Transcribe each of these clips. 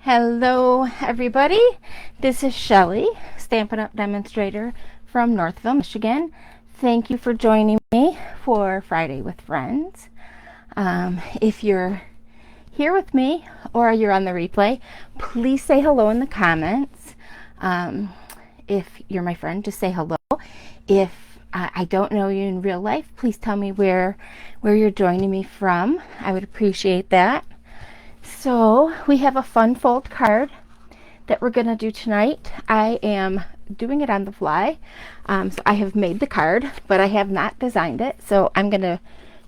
Hello everybody, this is Shelly, Stampin' Up! Demonstrator from Northville, Michigan. Thank you for joining me for Friday with Friends. If you're here with me or you're on the replay, please say hello in the comments. If you're my friend, just say hello. If I don't know you in real life, please tell me where you're joining me from. I would appreciate that. So we have a fun fold card that we're going to do tonight. I am doing it on the fly. So I have made the card, but I have not designed it. So I'm going to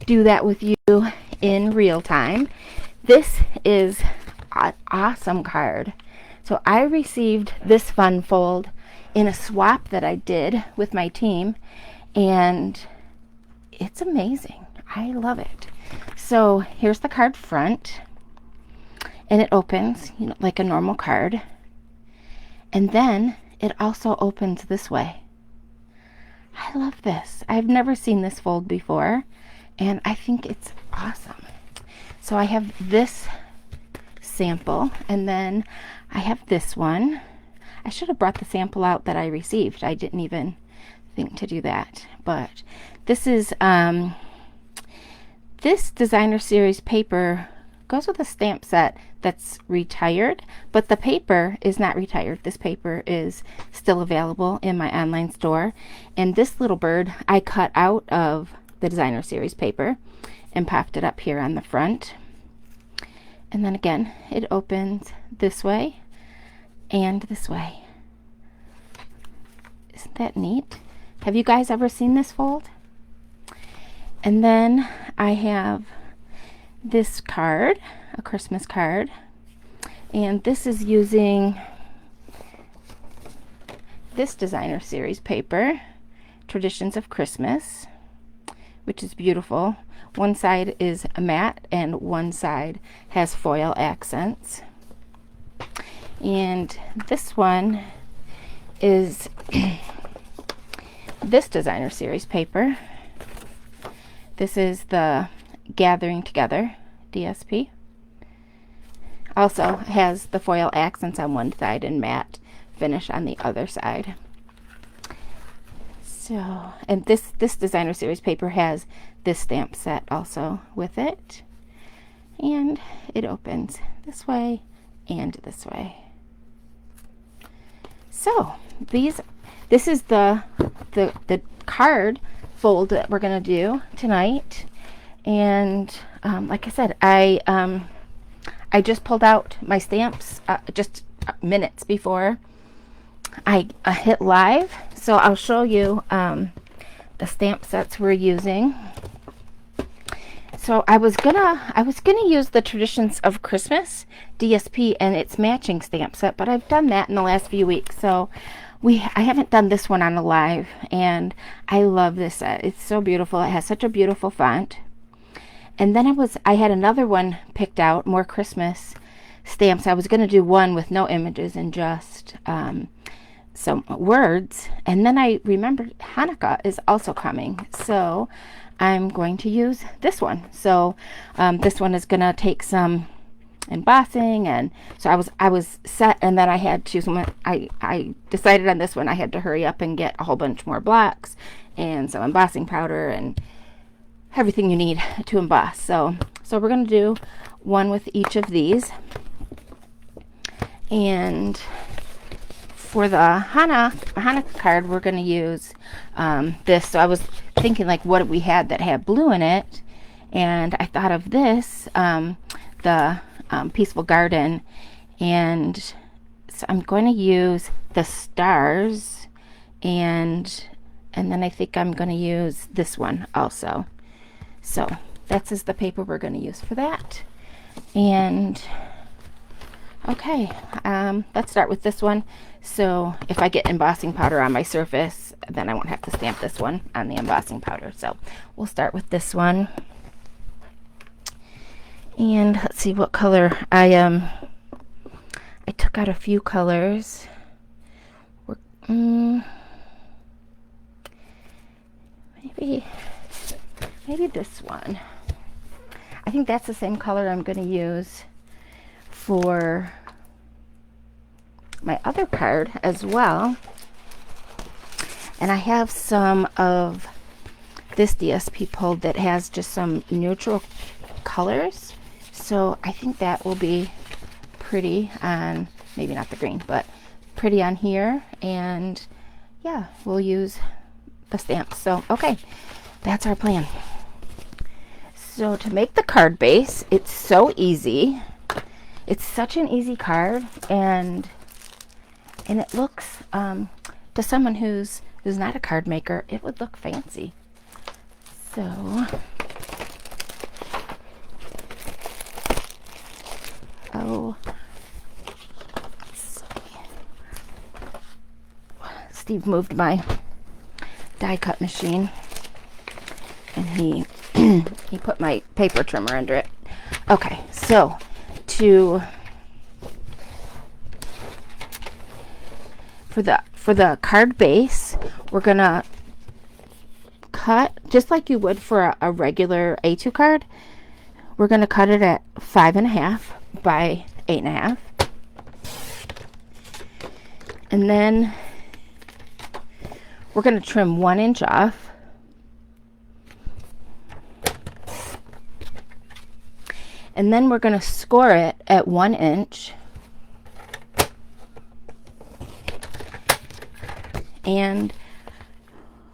do that with you in real time. This is an awesome card. So I received this fun fold in a swap that I did with my team, and it's amazing. I love it. So here's the card front. And it opens, like a normal card. And then it also opens this way. I love this. I've never seen this fold before, and I think it's awesome. So I have this sample, and then I have this one. I should have brought the sample out that I received. I didn't even think to do that. But this is, this designer series paper goes with a stamp set that's retired, but the paper is not retired. This paper is still available in my online store. And this little bird I cut out of the designer series paper and popped it up here on the front. And then again, it opens this way and this way. Isn't that neat? Have you guys ever seen this fold? And then I have this card, a Christmas card, and this is using this designer series paper, Traditions of Christmas, which is beautiful. One side is matte and one side has foil accents. And this one is this designer series paper. This is the Gathering Together DSP. Also has the foil accents on one side and matte finish on the other side. So, and this designer series paper has this stamp set also with it, and it opens this way and this way. So this is the card fold that we're going to do tonight. And like I said, I just pulled out my stamps just minutes before I hit live, so I'll show you the stamp sets we're using. So I was gonna use the Traditions of Christmas DSP and its matching stamp set, but I've done that in the last few weeks, so I haven't done this one on a live, and I love this set. It's so beautiful. It has such a beautiful font. And then I had another one picked out, more Christmas stamps. I was going to do one with no images and just some words. And then I remembered Hanukah is also coming, so I'm going to use this one. So this one is going to take some embossing, and so I was set, and then I had to. I decided on this one. I had to hurry up and get a whole bunch more blocks and some embossing powder and everything you need to emboss. So we're going to do one with each of these. And for the Hanukah card, we're going to use this. So I was thinking, like, what we had that had blue in it, and I thought of this, the Peaceful Garden, and so I'm going to use the stars, and then I think I'm going to use this one also. So that's the paper we're going to use for that. And okay, let's start with this one. So if I get embossing powder on my surface, then I won't have to stamp this one on the embossing powder. So we'll start with this one. And let's see what color I took out a few colors. Maybe this one. I think that's the same color I'm going to use for my other card as well. And I have some of this DSP pulled that has just some neutral colors. So I think that will be pretty on, maybe not the green, but pretty on here. And yeah, we'll use the stamps. So, okay, that's our plan. So to make the card base, it's so easy. It's such an easy card, and it looks, to someone who's not a card maker, it would look fancy. So, Steve moved my die cut machine, and he he put my paper trimmer under it. Okay, so for the card base, we're gonna cut just like you would for a regular A2 card. We're gonna cut it at 5.5 by 8.5, and then we're gonna trim 1 inch off. And then we're going to score it at 1 inch. And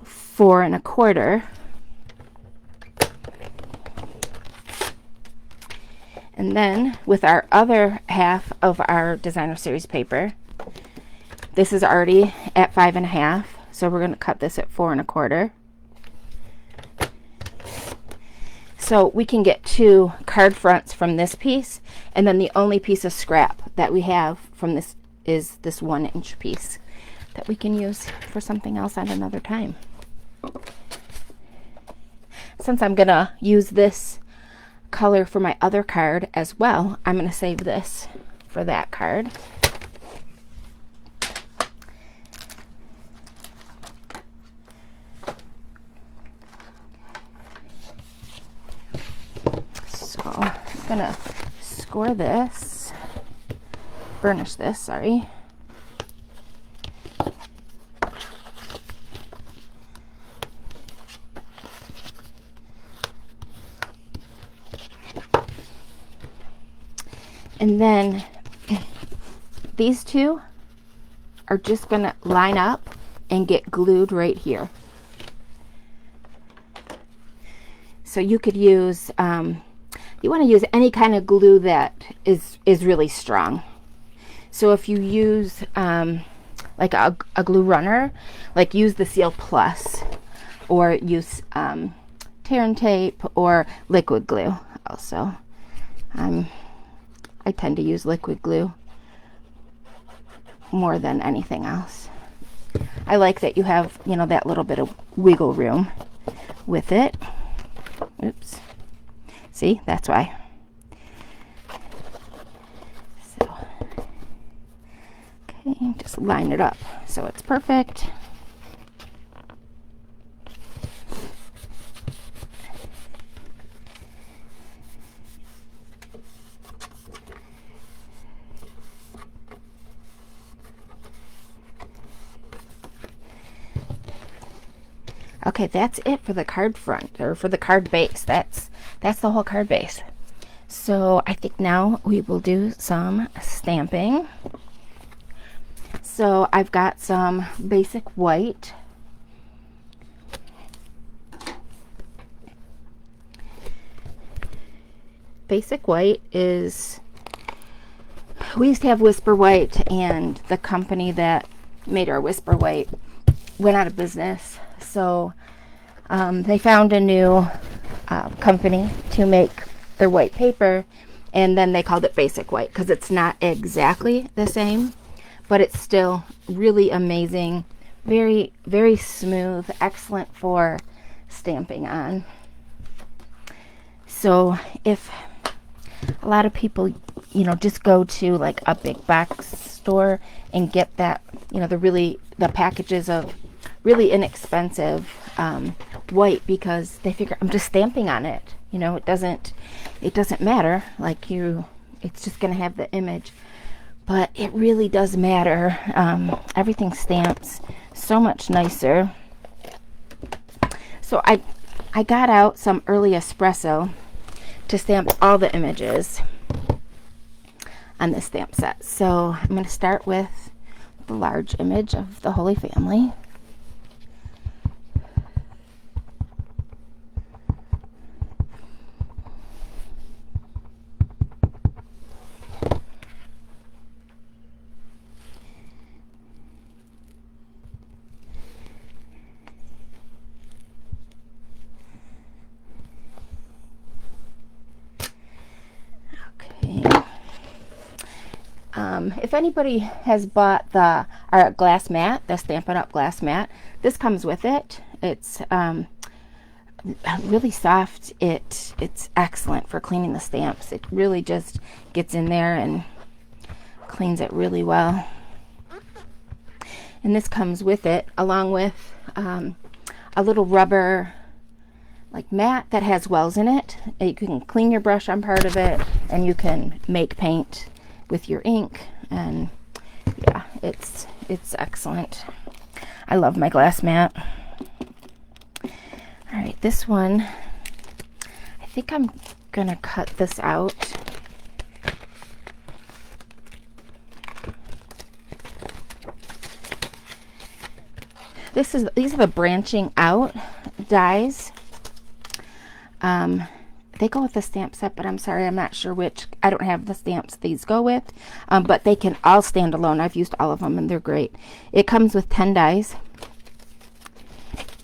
4 1/4. And then with our other half of our designer series paper, this is already at 5.5. So we're going to cut this at 4 1/4. So we can get 2 card fronts from this piece, and then the only piece of scrap that we have from this is this 1 inch piece that we can use for something else at another time. Since I'm gonna use this color for my other card as well, I'm gonna save this for that card. I'm gonna score this, burnish this, sorry. And then these two are just gonna line up and get glued right here. So you could use, you want to use any kind of glue that is really strong. So if you use like a glue runner, like use the Seal Plus, or use tear and tape or liquid glue also. I tend to use liquid glue more than anything else. I like that you have, you know, that little bit of wiggle room with it. Oops. See, that's why. So, okay, just line it up so it's perfect. Okay, that's it for the card front, or for the card base. That's the whole card base. So I think now we will do some stamping. So I've got some basic white. Basic white is, we used to have Whisper White, and the company that made our Whisper White went out of business. So they found a new company to make their white paper, and then they called it Basic White because it's not exactly the same, but it's still really amazing, very, very smooth, excellent for stamping on. So if a lot of people, you know, just go to like a big box store and get that, you know, the packages of really inexpensive white, because they figure I'm just stamping on it, you know, it doesn't matter, like it's just gonna have the image. but it really does matter. Everything stamps so much nicer. So I got out some early espresso to stamp all the images on this stamp set. So I'm going to start with the large image of the Holy Family. If anybody has bought our glass mat, the Stampin' Up! Glass mat, this comes with it. It's really soft. It's excellent for cleaning the stamps. It really just gets in there and cleans it really well. And this comes with it, along with a little rubber like mat that has wells in it. You can clean your brush on part of it, and you can make paint with your ink. And yeah, it's excellent. I love my glass mat. All right, this one, I think I'm gonna cut this out. These are the branching out dies. They go with the stamp set, but I'm sorry, I'm not sure which. I don't have the stamps these go with, but they can all stand alone. I've used all of them, and they're great. It comes with 10 dies,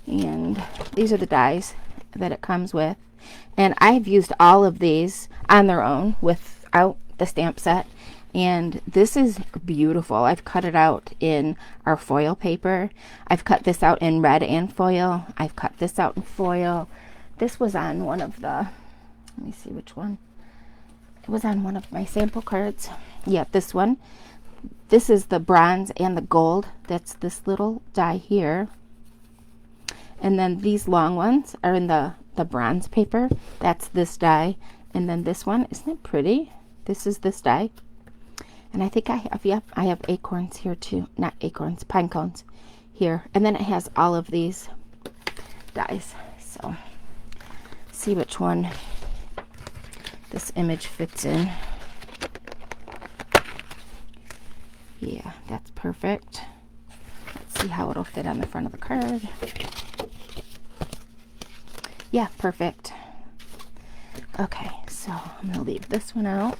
and these are the dies that it comes with. And I've used all of these on their own without the stamp set, and this is beautiful. I've cut it out in our foil paper. I've cut this out in red and foil. I've cut this out in foil. This was on one of the, let me see which one. It was on one of my sample cards. Yeah, this one. This is the bronze and the gold. That's this little die here. And then these long ones are in the bronze paper. That's this die. And then this one, isn't it pretty? This is this die. And I think I have, yep, I have acorns here too. Not acorns, pine cones here. And then it has all of these dies. So see which one this image fits in. Yeah, that's perfect. Let's see how it'll fit on the front of the card. Yeah, perfect. Okay, so I'm gonna leave this one out.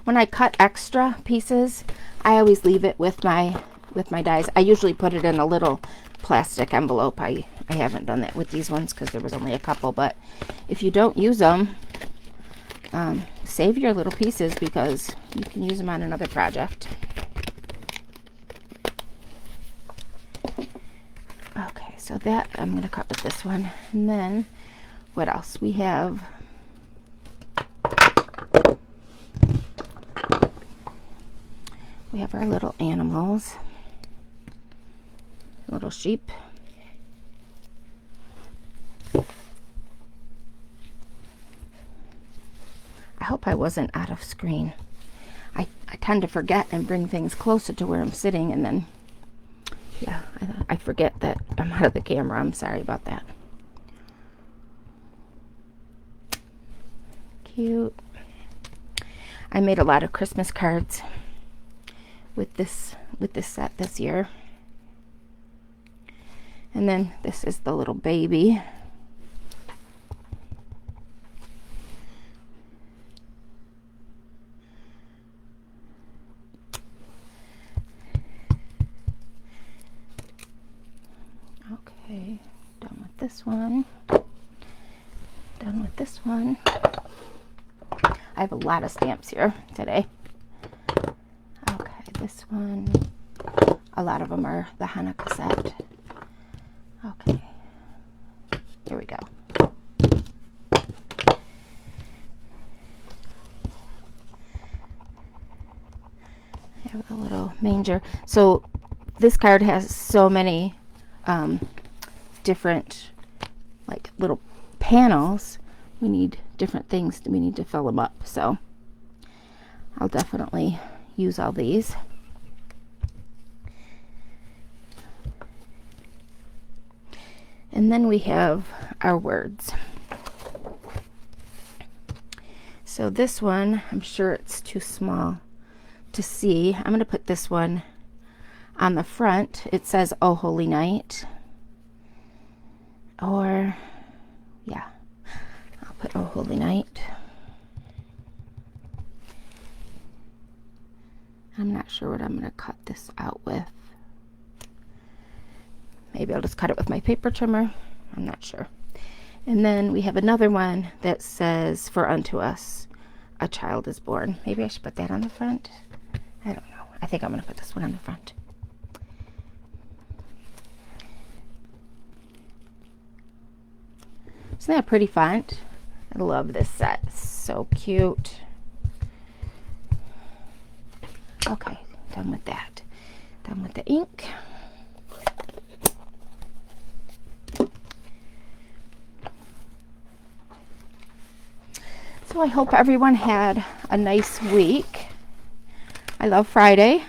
When I cut extra pieces, I always leave it with my dies. I usually put it in a little plastic envelope. I haven't done that with these ones because there was only a couple, but if you don't use them, save your little pieces because you can use them on another project. Okay, so that I'm going to cut with this one. And then what else? We have our little animals. Little sheep. I hope I wasn't out of screen. I tend to forget and bring things closer to where I'm sitting, and then yeah, I forget that I'm out of the camera. I'm sorry about that. Cute. I made a lot of Christmas cards with this set this year. And then this is the little baby. Okay, done with this one. Done with this one. I have a lot of stamps here today. Okay, this one. A lot of them are the Hanukah set. Okay, here we go. I have a little manger. So this card has so many different like little panels, we need different things. We need to fill them up. So I'll definitely use all these. And then we have our words. So this one, I'm sure it's too small to see. I'm going to put this one on the front. It says, "Oh Holy Night." Or, yeah, I'll put "Oh Holy Night." I'm not sure what I'm going to cut this out with. Maybe I'll just cut it with my paper trimmer. I'm not sure. And then we have another one that says, "For unto us a child is born." Maybe I should put that on the front. I don't know. I think I'm going to put this one on the front. Isn't that a pretty font? I love this set. It's so cute. Okay, done with that. Done with the ink. So I hope everyone had a nice week. I love Friday.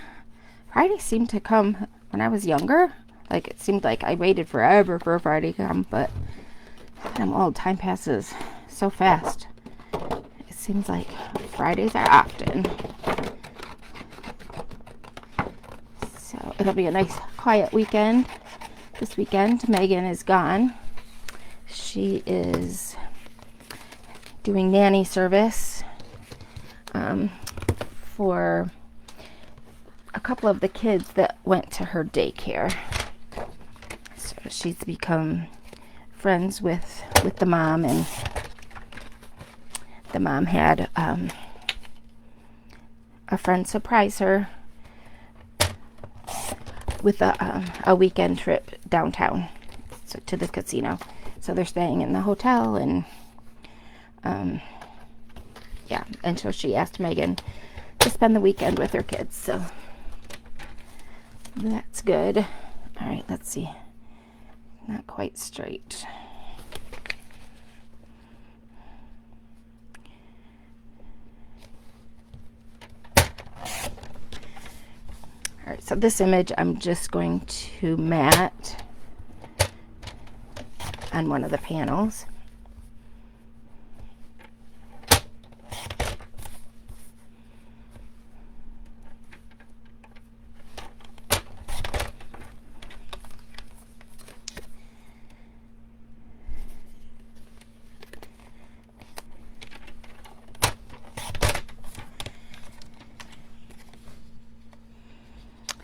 Friday seemed to come when I was younger. Like, it seemed like I waited forever for a Friday to come, but I'm old. Time passes so fast. It seems like Fridays are often. So it'll be a nice quiet weekend. This weekend, Megan is gone. She is doing nanny service for a couple of the kids that went to her daycare. So she's become friends with the mom, and the mom had a friend surprise her with a weekend trip downtown, so to the casino. So they're staying in the hotel, and yeah, and so she asked Megan to spend the weekend with her kids, so that's good. All right, let's see. Not quite straight. All right, so this image I'm just going to mat on one of the panels.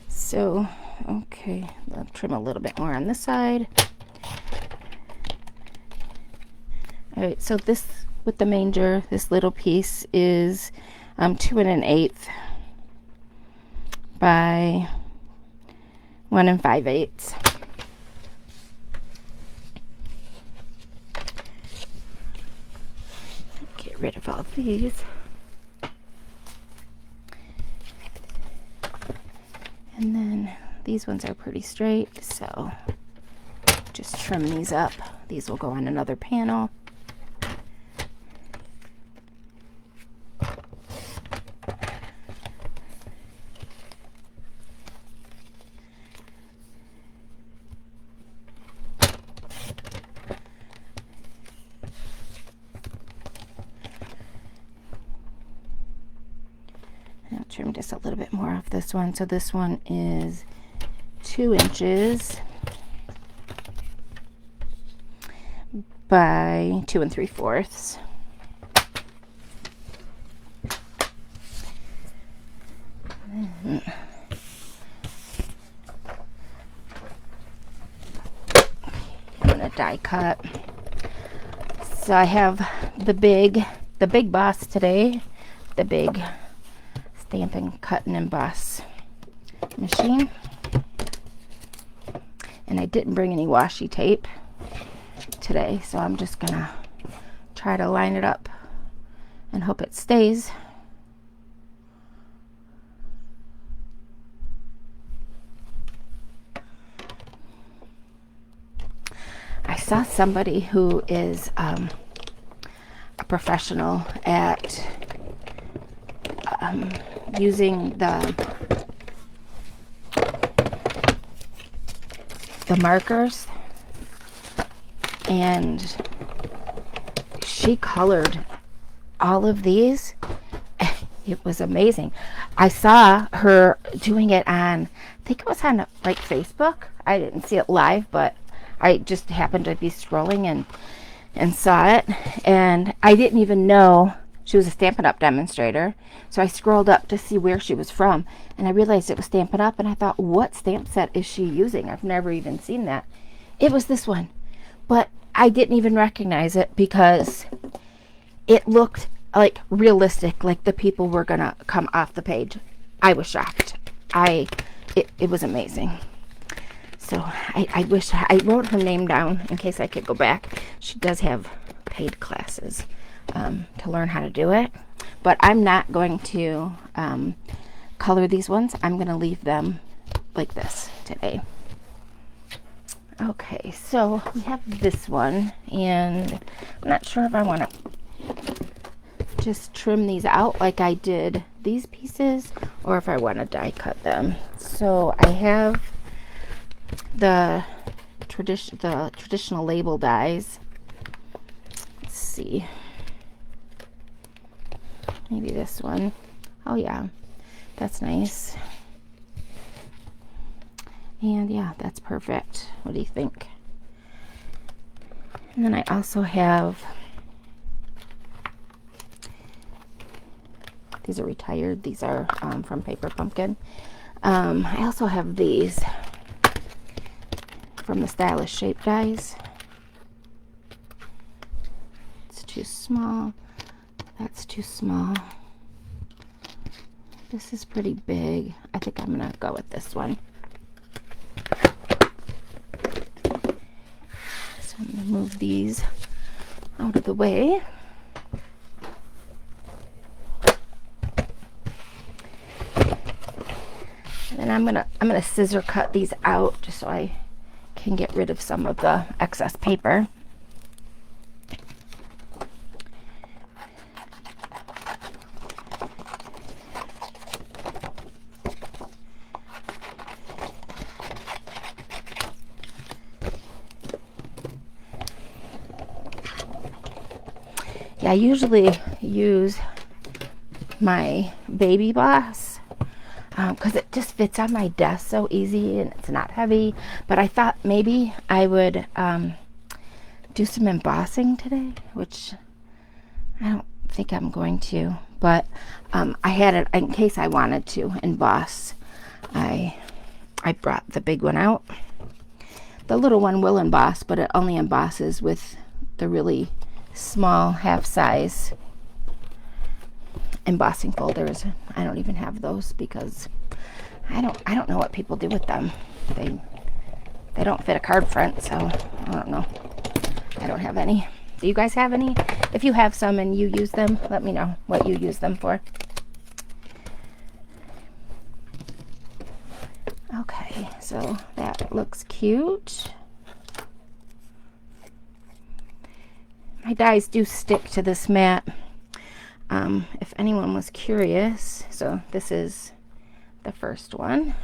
So, okay, I'll trim a little bit more on this side. All right, so this, with the manger, this little piece is 2 1/8 by 1 5/8. Get rid of all these. And then these ones are pretty straight, so just trim these up. These will go on another panel. I'll trim just a little bit more off this one. So this one is 2 inches by 2 3/4. I'm gonna die cut. So I have the big boss today, the big Stampin' Cut and Emboss machine, and I didn't bring any washi tape today, so I'm just gonna try to line it up and hope it stays. I saw somebody who is professional at using the markers, and she colored all of these. It was amazing. I saw her doing it on, I think it was on like Facebook. I didn't see it live, but I just happened to be scrolling and saw it, and I didn't even know she was a Stampin' Up! Demonstrator. So I scrolled up to see where she was from, and I realized it was Stampin' Up! And I thought, what stamp set is she using? I've never even seen that. It was this one, but I didn't even recognize it because it looked like realistic, like the people were gonna come off the page. I was shocked. It was amazing. So I wish I wrote her name down in case I could go back. She does have paid classes to learn how to do it, but I'm not going to color these ones. I'm going to leave them like this today. Okay, so we have this one, and I'm not sure if I want to just trim these out like I did these pieces, or if I want to die cut them. So I have the traditional label dies. Let's see. Maybe this one. Oh yeah, that's nice. And yeah, that's perfect. What do you think? And then I also have, these are retired. These are from Paper Pumpkin. I also have these from the Stylish Shape dies. It's too small. That's too small. This is pretty big. I think I'm gonna go with this one. So I'm gonna move these out of the way. And then I'm gonna scissor cut these out just so I can get rid of some of the excess paper. Yeah, I usually use my Baby Boss because it just fits on my desk so easy and it's not heavy. But I thought maybe I would do some embossing today, which I don't think I'm going to. But I had it in case I wanted to emboss. I brought the big one out. The little one will emboss, but it only embosses with the really small half-size embossing folders. I don't even have those because I don't know what people do with them. They don't fit a card front, so I don't know. I don't have any. Do you guys have any? If you have some and you use them, let me know what you use them for. Okay, so that looks cute. My dies do stick to this mat. If anyone was curious, so this is the first one.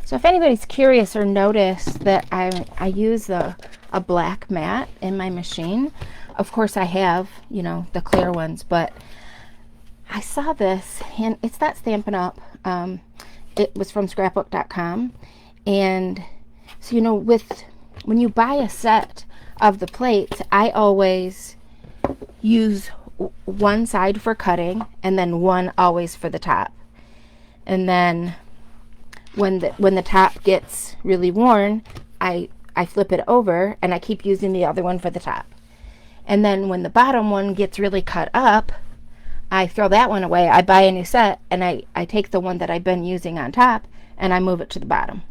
So if anybody's curious or noticed that I use a black mat in my machine, of course I have, you know, the clear ones, but I saw this, and it's that Stampin' Up. It was from scrapbook.com, and so, you know, when you buy a set of the plates, I always use one side for cutting and then one always for the top. And then when the top gets really worn, I flip it over and I keep using the other one for the top. And then when the bottom one gets really cut up, I throw that one away. I buy a new set and I take the one that I've been using on top and I move it to the bottom.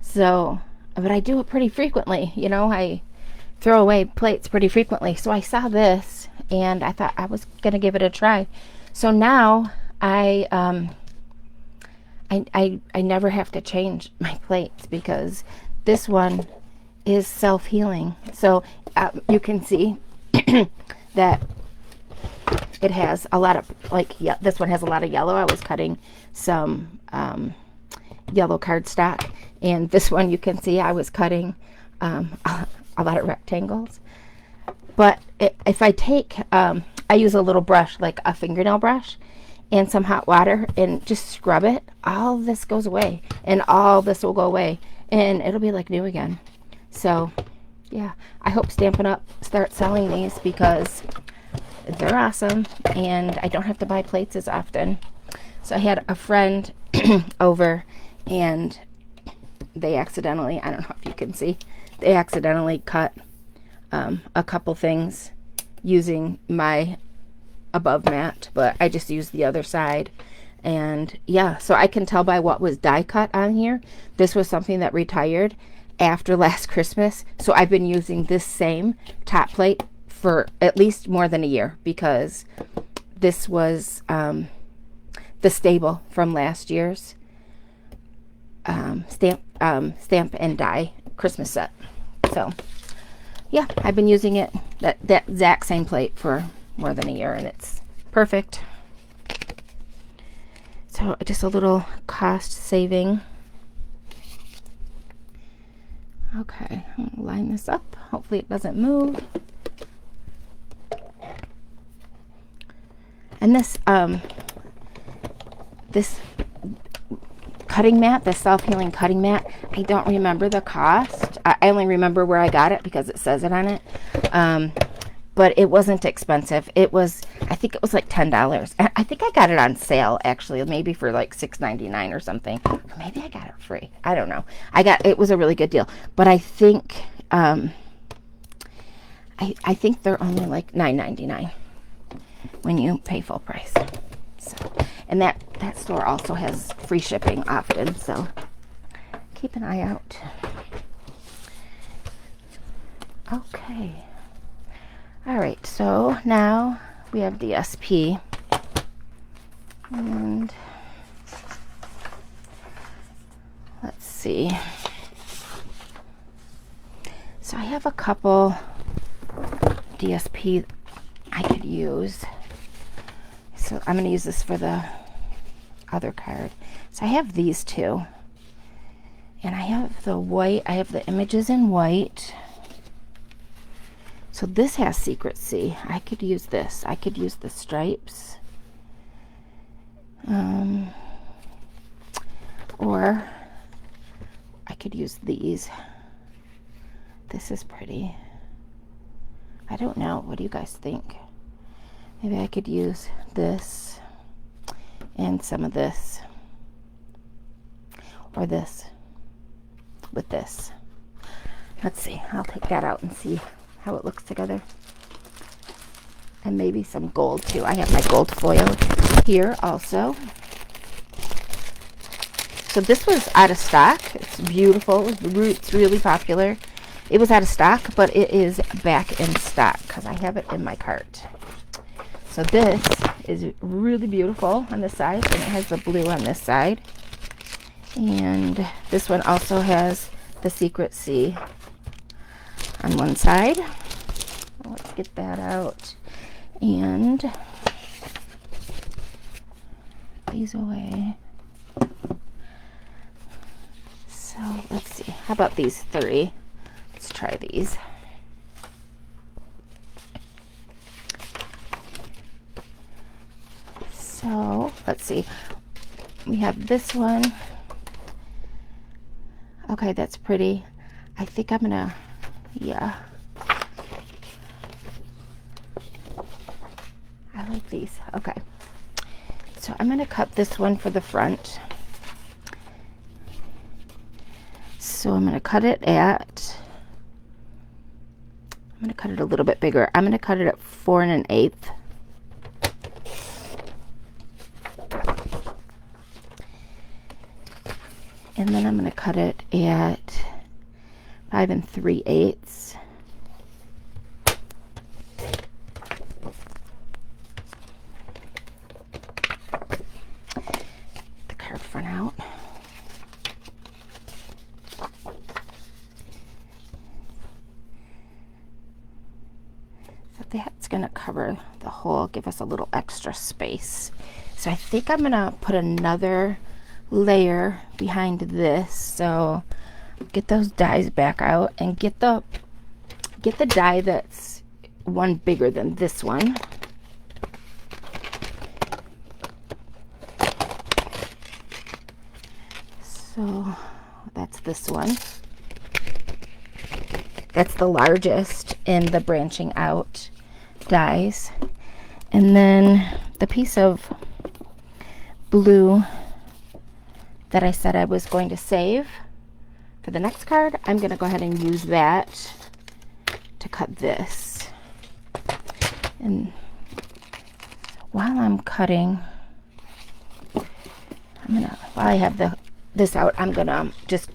So, but I do it pretty frequently, you know, I throw away plates pretty frequently. So I saw this and I thought I was gonna give it a try. So now I never have to change my plates because this one is self-healing. So you can see that it has a lot of, like, yeah, this one has a lot of yellow. I was cutting some yellow cardstock, and this one you can see I was cutting a lot of rectangles. But if I take, I use a little brush, like a fingernail brush, and some hot water, and just scrub it, all this goes away, and all this will go away, and it'll be like new again. So yeah, I hope Stampin' Up! Starts selling these because they're awesome, and I don't have to buy plates as often. So I had a friend over, and they accidentally, I don't know if you can see, they accidentally cut a couple things using my above mat, but I just used the other side. And yeah, so I can tell by what was die cut on here. This was something that retired after last Christmas, so I've been using this same top plate for at least more than a year, because this was the stable from last year's stamp and die Christmas set. So yeah, I've been using it, that exact same plate, for more than a year, and it's perfect. So just a little cost saving. Okay, I'll line this up. Hopefully it doesn't move. And this this cutting mat, the self-healing cutting mat, I don't remember the cost. I only remember where I got it because it says it on it. But it wasn't expensive. It was, I think it was like $10. I think I got it on sale, actually, maybe for like $6.99 or something. Or maybe I got it free. I don't know. It was a really good deal. But I think I think they're only like $9.99 when you pay full price. So, and that store also has free shipping often, so keep an eye out. Okay. All right, so now we have DSP, and let's see. So I have a couple DSP I could use. So I'm going to use this for the other card. So I have these two, and I have the white. I have the images in white. So this has Secret C. I could use this. I could use the stripes. Or I could use these. This is pretty. I don't know. What do you guys think? Maybe I could use this and some of this. Or this. With this. Let's see. I'll take that out and see how it looks together. And maybe some gold too. I have my gold foil here also. So this was out of stock. It's beautiful. It's really popular. It was out of stock, but it is back in stock because I have it in my cart. So this is really beautiful on this side, and it has the blue on this side. And this one also has the Secret C on one side. Let's get that out, and these away. So let's see, how about these three? Let's try these. So let's see, we have this one. Okay, that's pretty. I think I'm gonna, yeah, I like these. Okay, so I'm gonna cut this one for the front. So I'm gonna cut it at, I'm gonna cut it a little bit bigger. I'm gonna cut it at 4 1/8. And then I'm gonna cut it at 5 3/8. The card front out. So that's gonna cover the whole cool, give us a little extra space. So I think I'm gonna put another layer behind this. So get those dies back out and get the die that's one bigger than this one. So that's this one. That's the largest in the branching out dies. And then the piece of blue that I said I was going to save for the next card, I'm going to go ahead and use that to cut this. And while I'm cutting, while I have this out, I'm going to just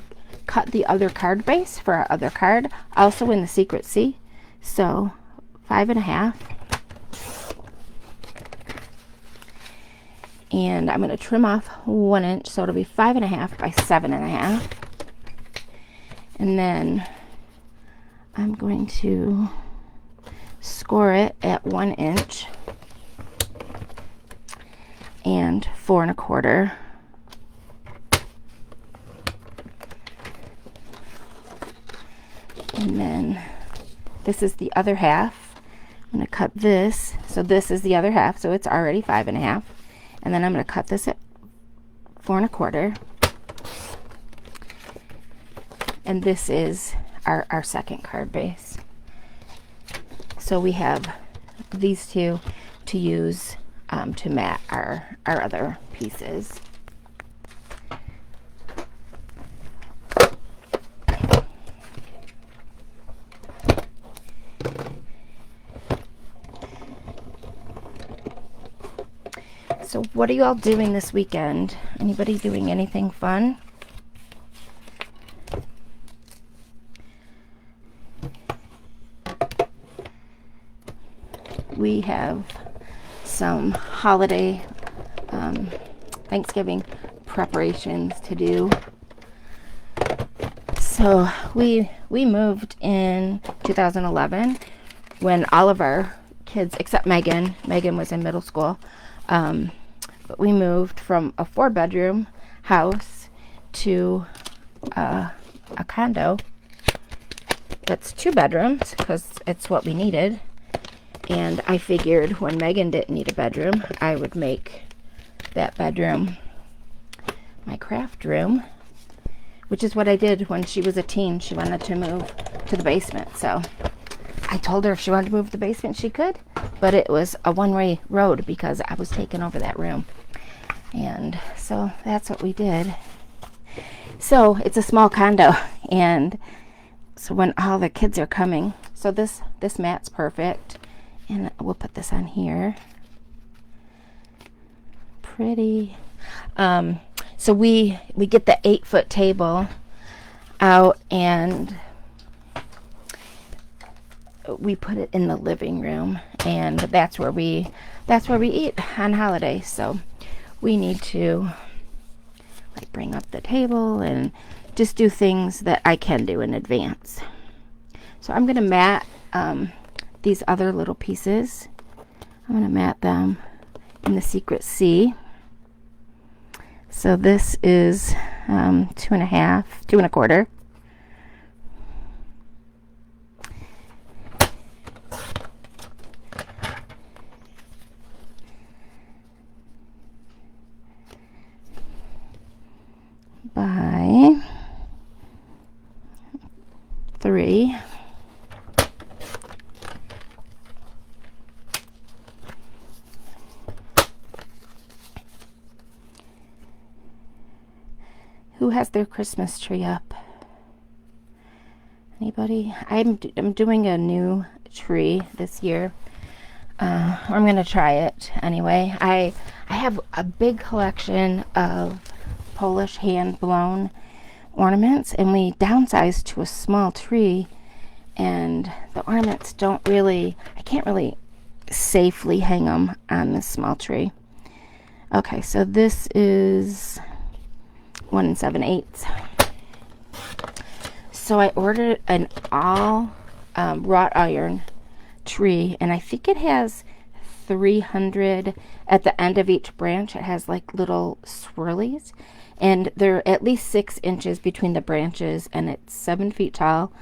cut the other card base for our other card, also in the Secret C. So 5.5. And I'm going to trim off 1 inch, so it'll be 5.5 by 7.5. And then I'm going to score it at 1 inch and 4.25. And then this is the other half. I'm going to cut this. So this is the other half, so it's already 5.5. And then I'm going to cut this at 4.25. And this is our second card base. So we have these two to use to mat our other pieces. So what are you all doing this weekend? Anybody doing anything fun? We have some holiday Thanksgiving preparations to do. So we moved in 2011 when all of our kids, except Megan was in middle school, but we moved from a 4-bedroom house to a condo that's 2 bedrooms because it's what we needed. And I figured when Megan didn't need a bedroom, I would make that bedroom my craft room, which is what I did when she was a teen. She wanted to move to the basement, so I told her if she wanted to move to the basement, she could, but it was a one-way road because I was taking over that room. And so that's what we did. So it's a small condo, and so when all the kids are coming, so this mat's perfect, and we'll put this on here. Pretty. So we get the 8-foot table out and we put it in the living room, and that's where we eat on holidays. So we need to like bring up the table and just do things that I can do in advance. So I'm gonna mat these other little pieces. I'm gonna mat them in the Secret C. So this is 2.25. By 3. Who has their Christmas tree up? Anybody? I'm doing a new tree this year. I'm gonna try it anyway. I have a big collection of Polish hand blown ornaments, and we downsized to a small tree, and the ornaments I can't really safely hang them on this small tree. Okay, so this is 1 7/8. So I ordered an all wrought iron tree, and I think it has 300 at the end of each branch. It has like little swirlies, and they're at least 6 inches between the branches, and it's 7 feet tall,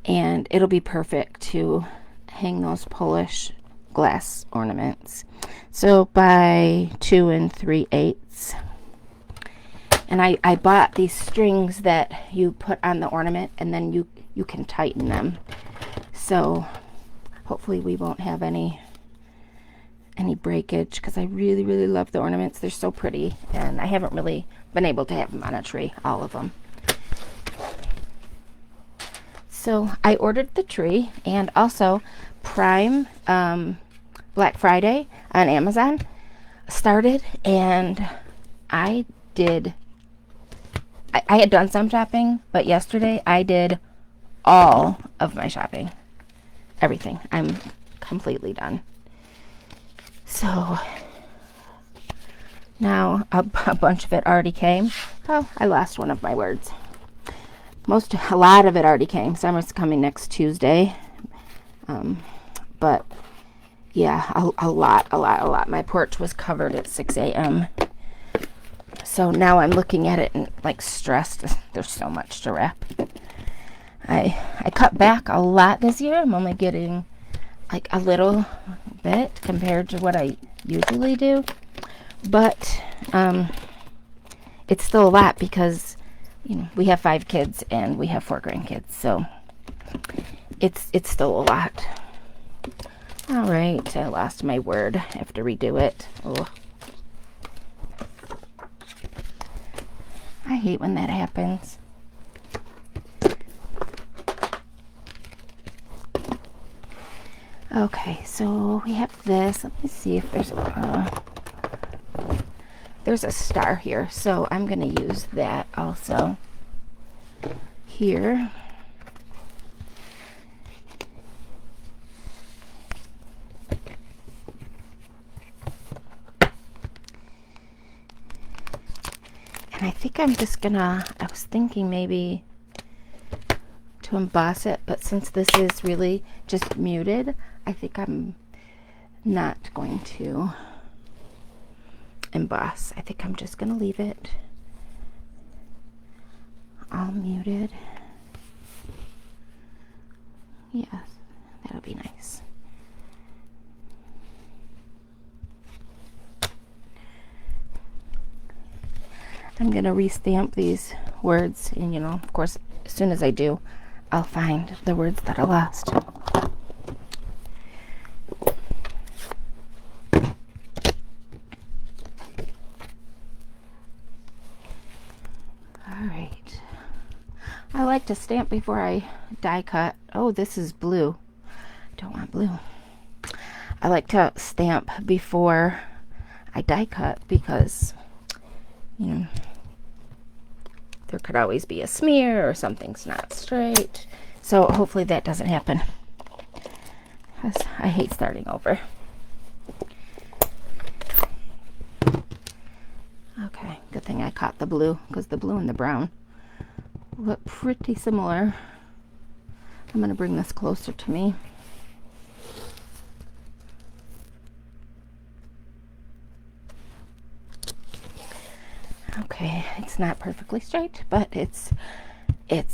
and it'll be perfect to hang those Polish glass ornaments. So by 2 3/8. And I bought these strings that you put on the ornament, and then you can tighten them. So hopefully we won't have any breakage, because I really, really love the ornaments. They're so pretty, and I haven't really been able to have them on a tree, all of them. So I ordered the tree, and also Prime Black Friday on Amazon started, and I had done some shopping, but yesterday I did all of my shopping. Everything. I'm completely done. So now a bunch of it already came. Oh, I lost one of my words. A lot of it already came. Some is coming next Tuesday. But yeah, a lot. My porch was covered at 6 a.m. So now I'm looking at it and like stressed. There's so much to wrap. I cut back a lot this year. I'm only getting like a little bit compared to what I usually do. But it's still a lot because, you know, we have 5 kids and we have 4 grandkids. So it's still a lot. All right, I lost my word. I have to redo it. Oh. I hate when that happens. Okay, so we have this. Let me see if there's a star here. So I'm going to use that also here. And I think I'm just gonna, I was thinking maybe to emboss it, but since this is really just muted, I think I'm not going to emboss. I think I'm just gonna leave it all muted. Yes, that'll be nice. I'm going to restamp these words, and you know, of course, as soon as I do, I'll find the words that I lost. Alright. I like to stamp before I die cut. Oh, this is blue. I don't want blue. I like to stamp before I die cut because, you know, there could always be a smear or something's not straight. So hopefully that doesn't happen, because I hate starting over. Okay, good thing I caught the blue, because the blue and the brown look pretty similar. I'm going to bring this closer to me. Okay, it's not perfectly straight, but it's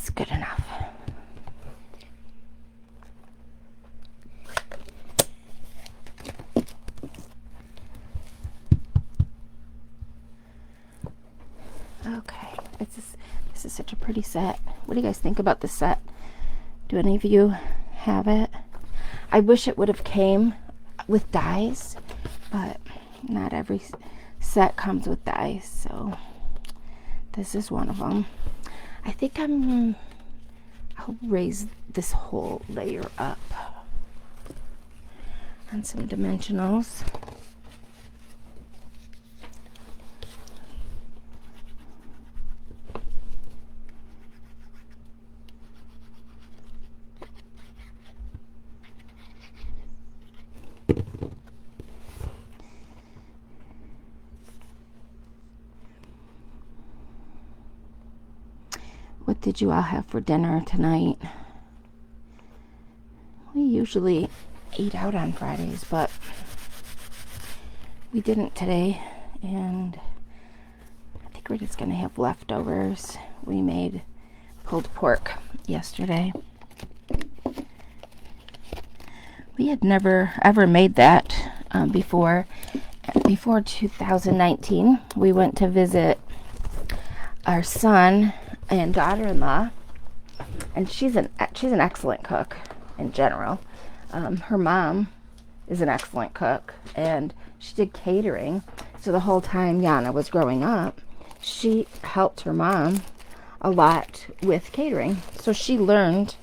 good enough. Okay, this is such a pretty set. What do you guys think about this set? Do any of you have it? I wish it would have came with dies, but not every set comes with dies, so this is one of them. I think I'll raise this whole layer up on some dimensionals. What did you all have for dinner tonight? We usually eat out on Fridays, but we didn't today, and I think we're just gonna have leftovers. We made pulled pork yesterday. We had never ever made that before. Before 2019, we went to visit our son and daughter-in-law, and she's an excellent cook in general. Her mom is an excellent cook, and she did catering. So the whole time Yana was growing up, she helped her mom a lot with catering. So she learned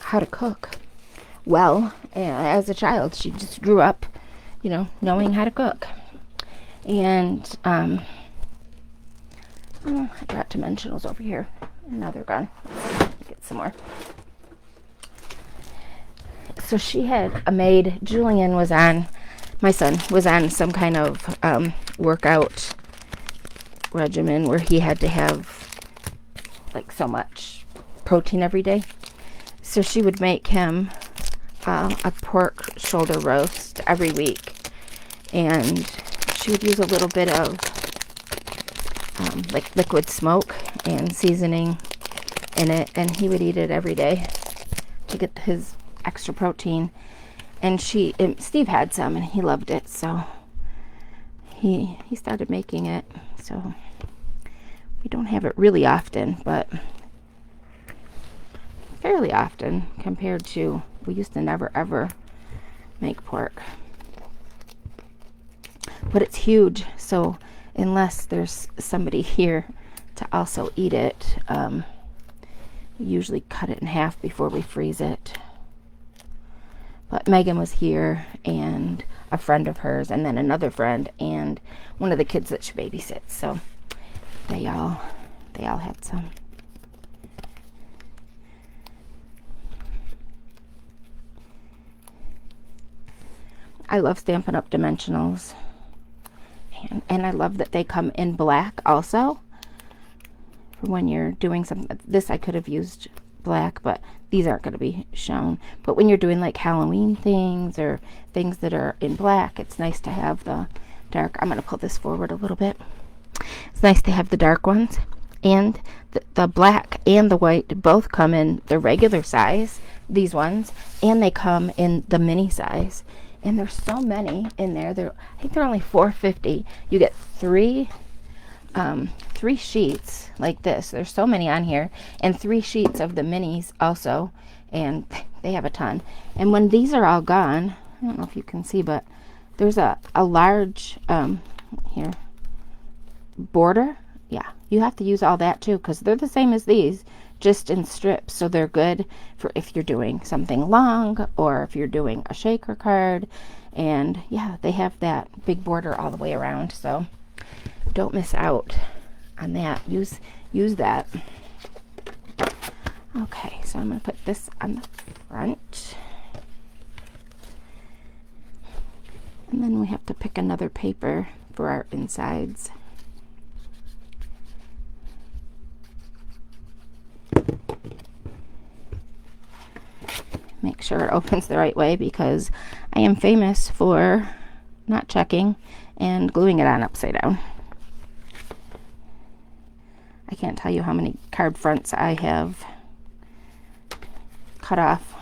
how to cook well, and as a child, she just grew up, knowing how to cook. And I got dimensionals over here. Now they're gone. Let's get some more. So she had a maid. Julian my son was on some kind of workout regimen where he had to have like so much protein every day. So she would make him a pork shoulder roast every week, and she would use a little bit of like liquid smoke and seasoning in it, and he would eat it every day to get his extra protein. And Steve had some and he loved it, so he started making it. So we don't have it really often, but fairly often compared to we used to never ever make pork. But it's huge, so unless there's somebody here to also eat it, we usually cut it in half before we freeze it. But Megan was here, and a friend of hers, and then another friend, and one of the kids that she babysits. So they all had some. I love Stampin' Up! Dimensionals, and I love that they come in black also. For when you're doing something, this I could have used black, but these aren't going to be shown. But when you're doing like Halloween things or things that are in black, it's nice to have the dark. I'm going to pull this forward a little bit. It's nice to have the dark ones, and the black and the white both come in the regular size, these ones, and they come in the mini size. And there's so many in there. I think they're only $4.50. You get three sheets like this. There's so many on here, and 3 sheets of the minis also, and they have a ton. And when these are all gone, I don't know if you can see, but there's a large here border. Yeah, you have to use all that too, because they're the same as these, just in strips. So they're good for if you're doing something long or if you're doing a shaker card. And yeah, they have that big border all the way around, so don't miss out on that. Use that. Okay, so I'm going to put this on the front, and then we have to pick another paper for our insides. Make sure it opens the right way, because I am famous for not checking and gluing it on upside down. I can't tell you how many card fronts I have cut off.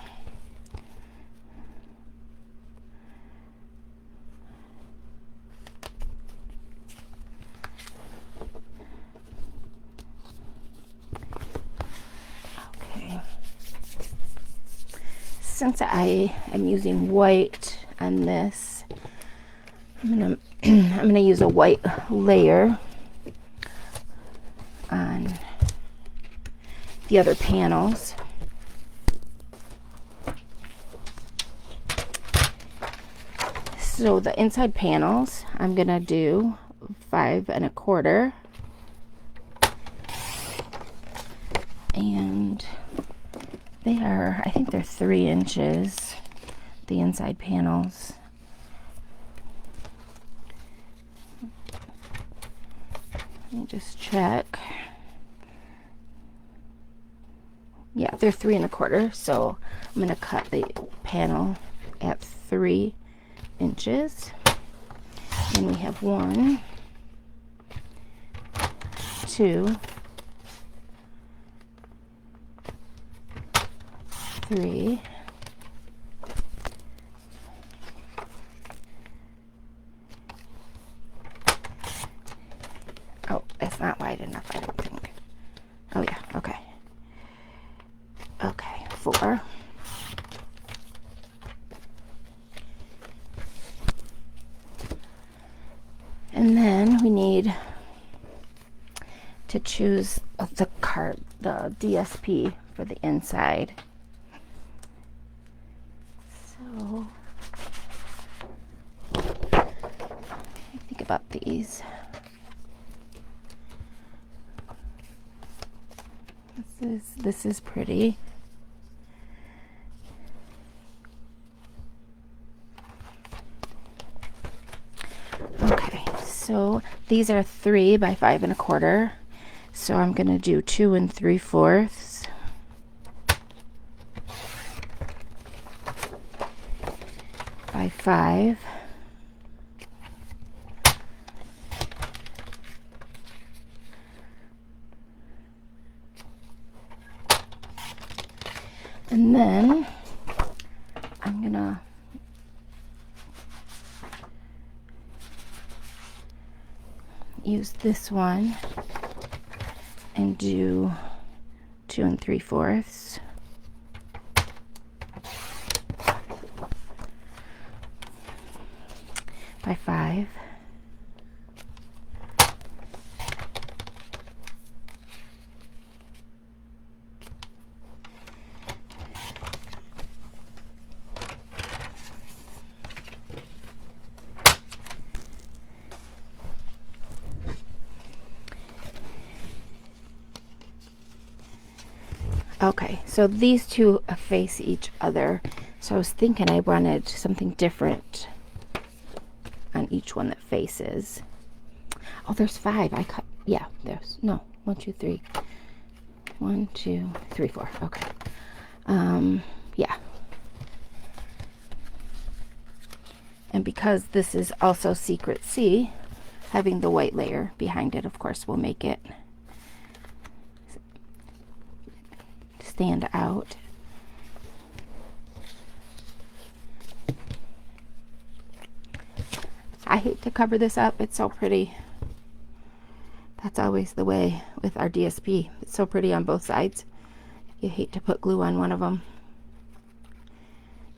Okay. Since I am using white on this, I'm gonna use a white layer on the other panels. So the inside panels, I'm gonna do 5 1/4, and they are, I think they're 3 inches, the inside panels. Let me just check. Yeah, they're 3 1/4, so I'm gonna cut the panel at 3 inches. And we have 1, 2, 3, 4. That's not wide enough, I don't think. Oh yeah, okay. Okay, 4. And then we need to choose the card, the DSP for the inside. So think about these. This is pretty. Okay, so these are 3 by 5 1/4. So I'm gonna do 2 3/4 by 5. And then I'm gonna use this one and do 2 3/4 by 5. Okay, so these two face each other. So I was thinking I wanted something different on each one that faces. Oh, there's 5. I cut, yeah, there's, no, 1 2 3. 1 2 3 4. Okay. Yeah. And because this is also Secret C, having the white layer behind it, of course, will make it stand out. I hate to cover this up. It's so pretty. That's always the way with our DSP. It's so pretty on both sides. You hate to put glue on one of them.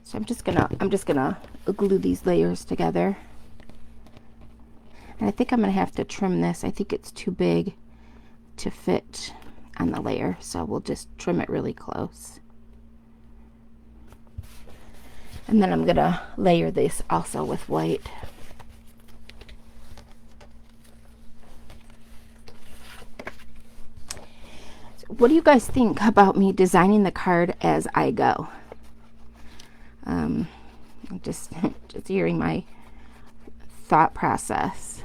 So I'm just gonna glue these layers together. And I think I'm gonna have to trim this. I think it's too big to fit on the layer, so we'll just trim it really close. And then I'm gonna layer this also with white. So what do you guys think about me designing the card as I go? Just hearing my thought process.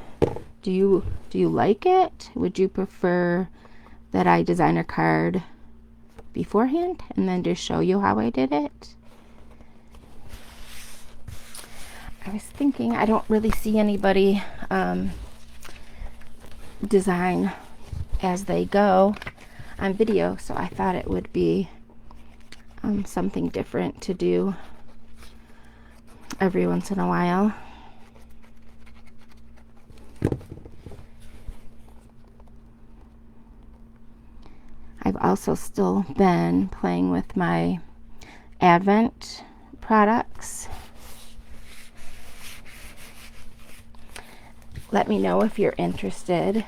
Do you like it? Would you prefer that I design a card beforehand and then just show you how I did it? I was thinking I don't really see anybody design as they go on video, so I thought it would be something different to do every once in a while. I've also still been playing with my Advent products. Let me know if you're interested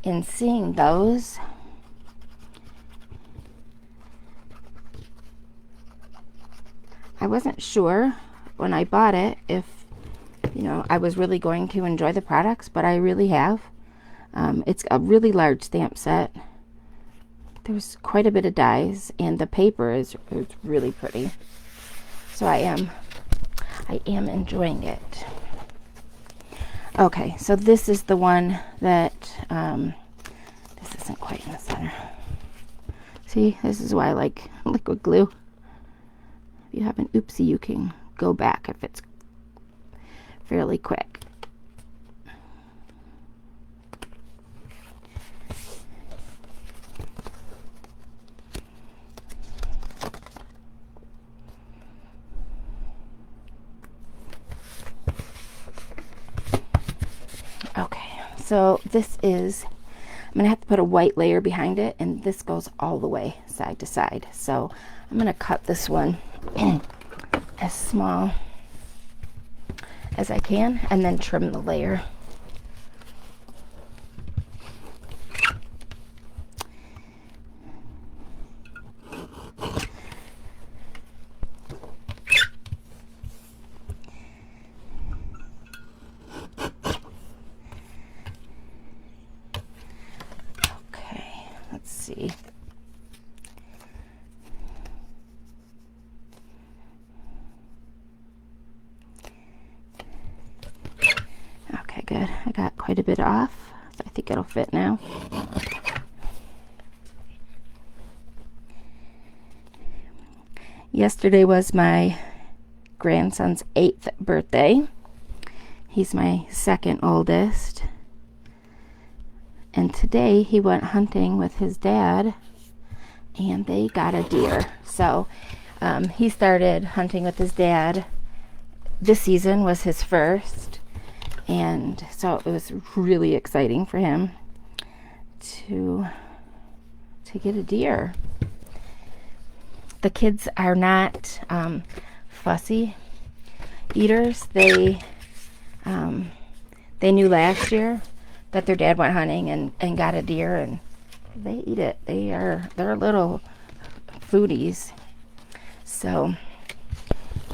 in seeing those. I wasn't sure when I bought it if, you know, I was really going to enjoy the products, but I really have. It's a really large stamp set. There's quite a bit of dies, and the paper is really pretty. So I am enjoying it. Okay, so this is the one that this isn't quite in the center. See, this is why I like liquid glue. If you have an oopsie, you can go back if it's fairly quick. So this is, I'm going to have to put a white layer behind it, and this goes all the way side to side. So I'm going to cut this one as small as I can and then trim the layer. Let's see. Okay, good. I got quite a bit off, so I think it'll fit now. Yesterday was my grandson's 8th birthday. He's my second oldest. And today he went hunting with his dad, and they got a deer. So he started hunting with his dad. This season was his first, and so it was really exciting for him to get a deer. The kids are not fussy eaters. They knew last year that their dad went hunting and got a deer, and they eat it. They're little foodies. So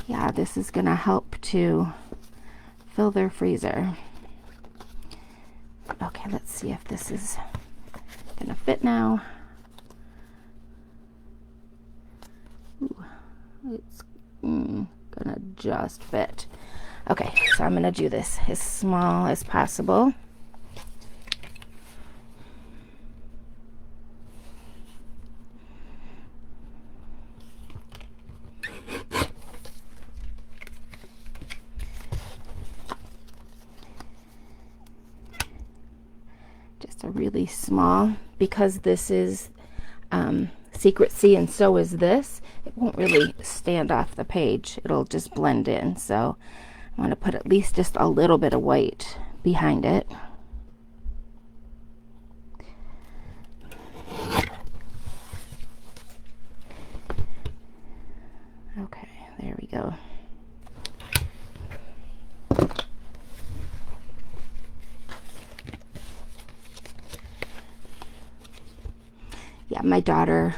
yeah, this is gonna help to fill their freezer. Okay, let's see if this is gonna fit now. Ooh, it's gonna just fit. Okay, so I'm gonna do this as small as possible. Just a really small, because this is secrecy and so is this, it won't really stand off the page. It'll just blend in. So I want to put at least just a little bit of white behind it. Okay, there we go. Yeah, my daughter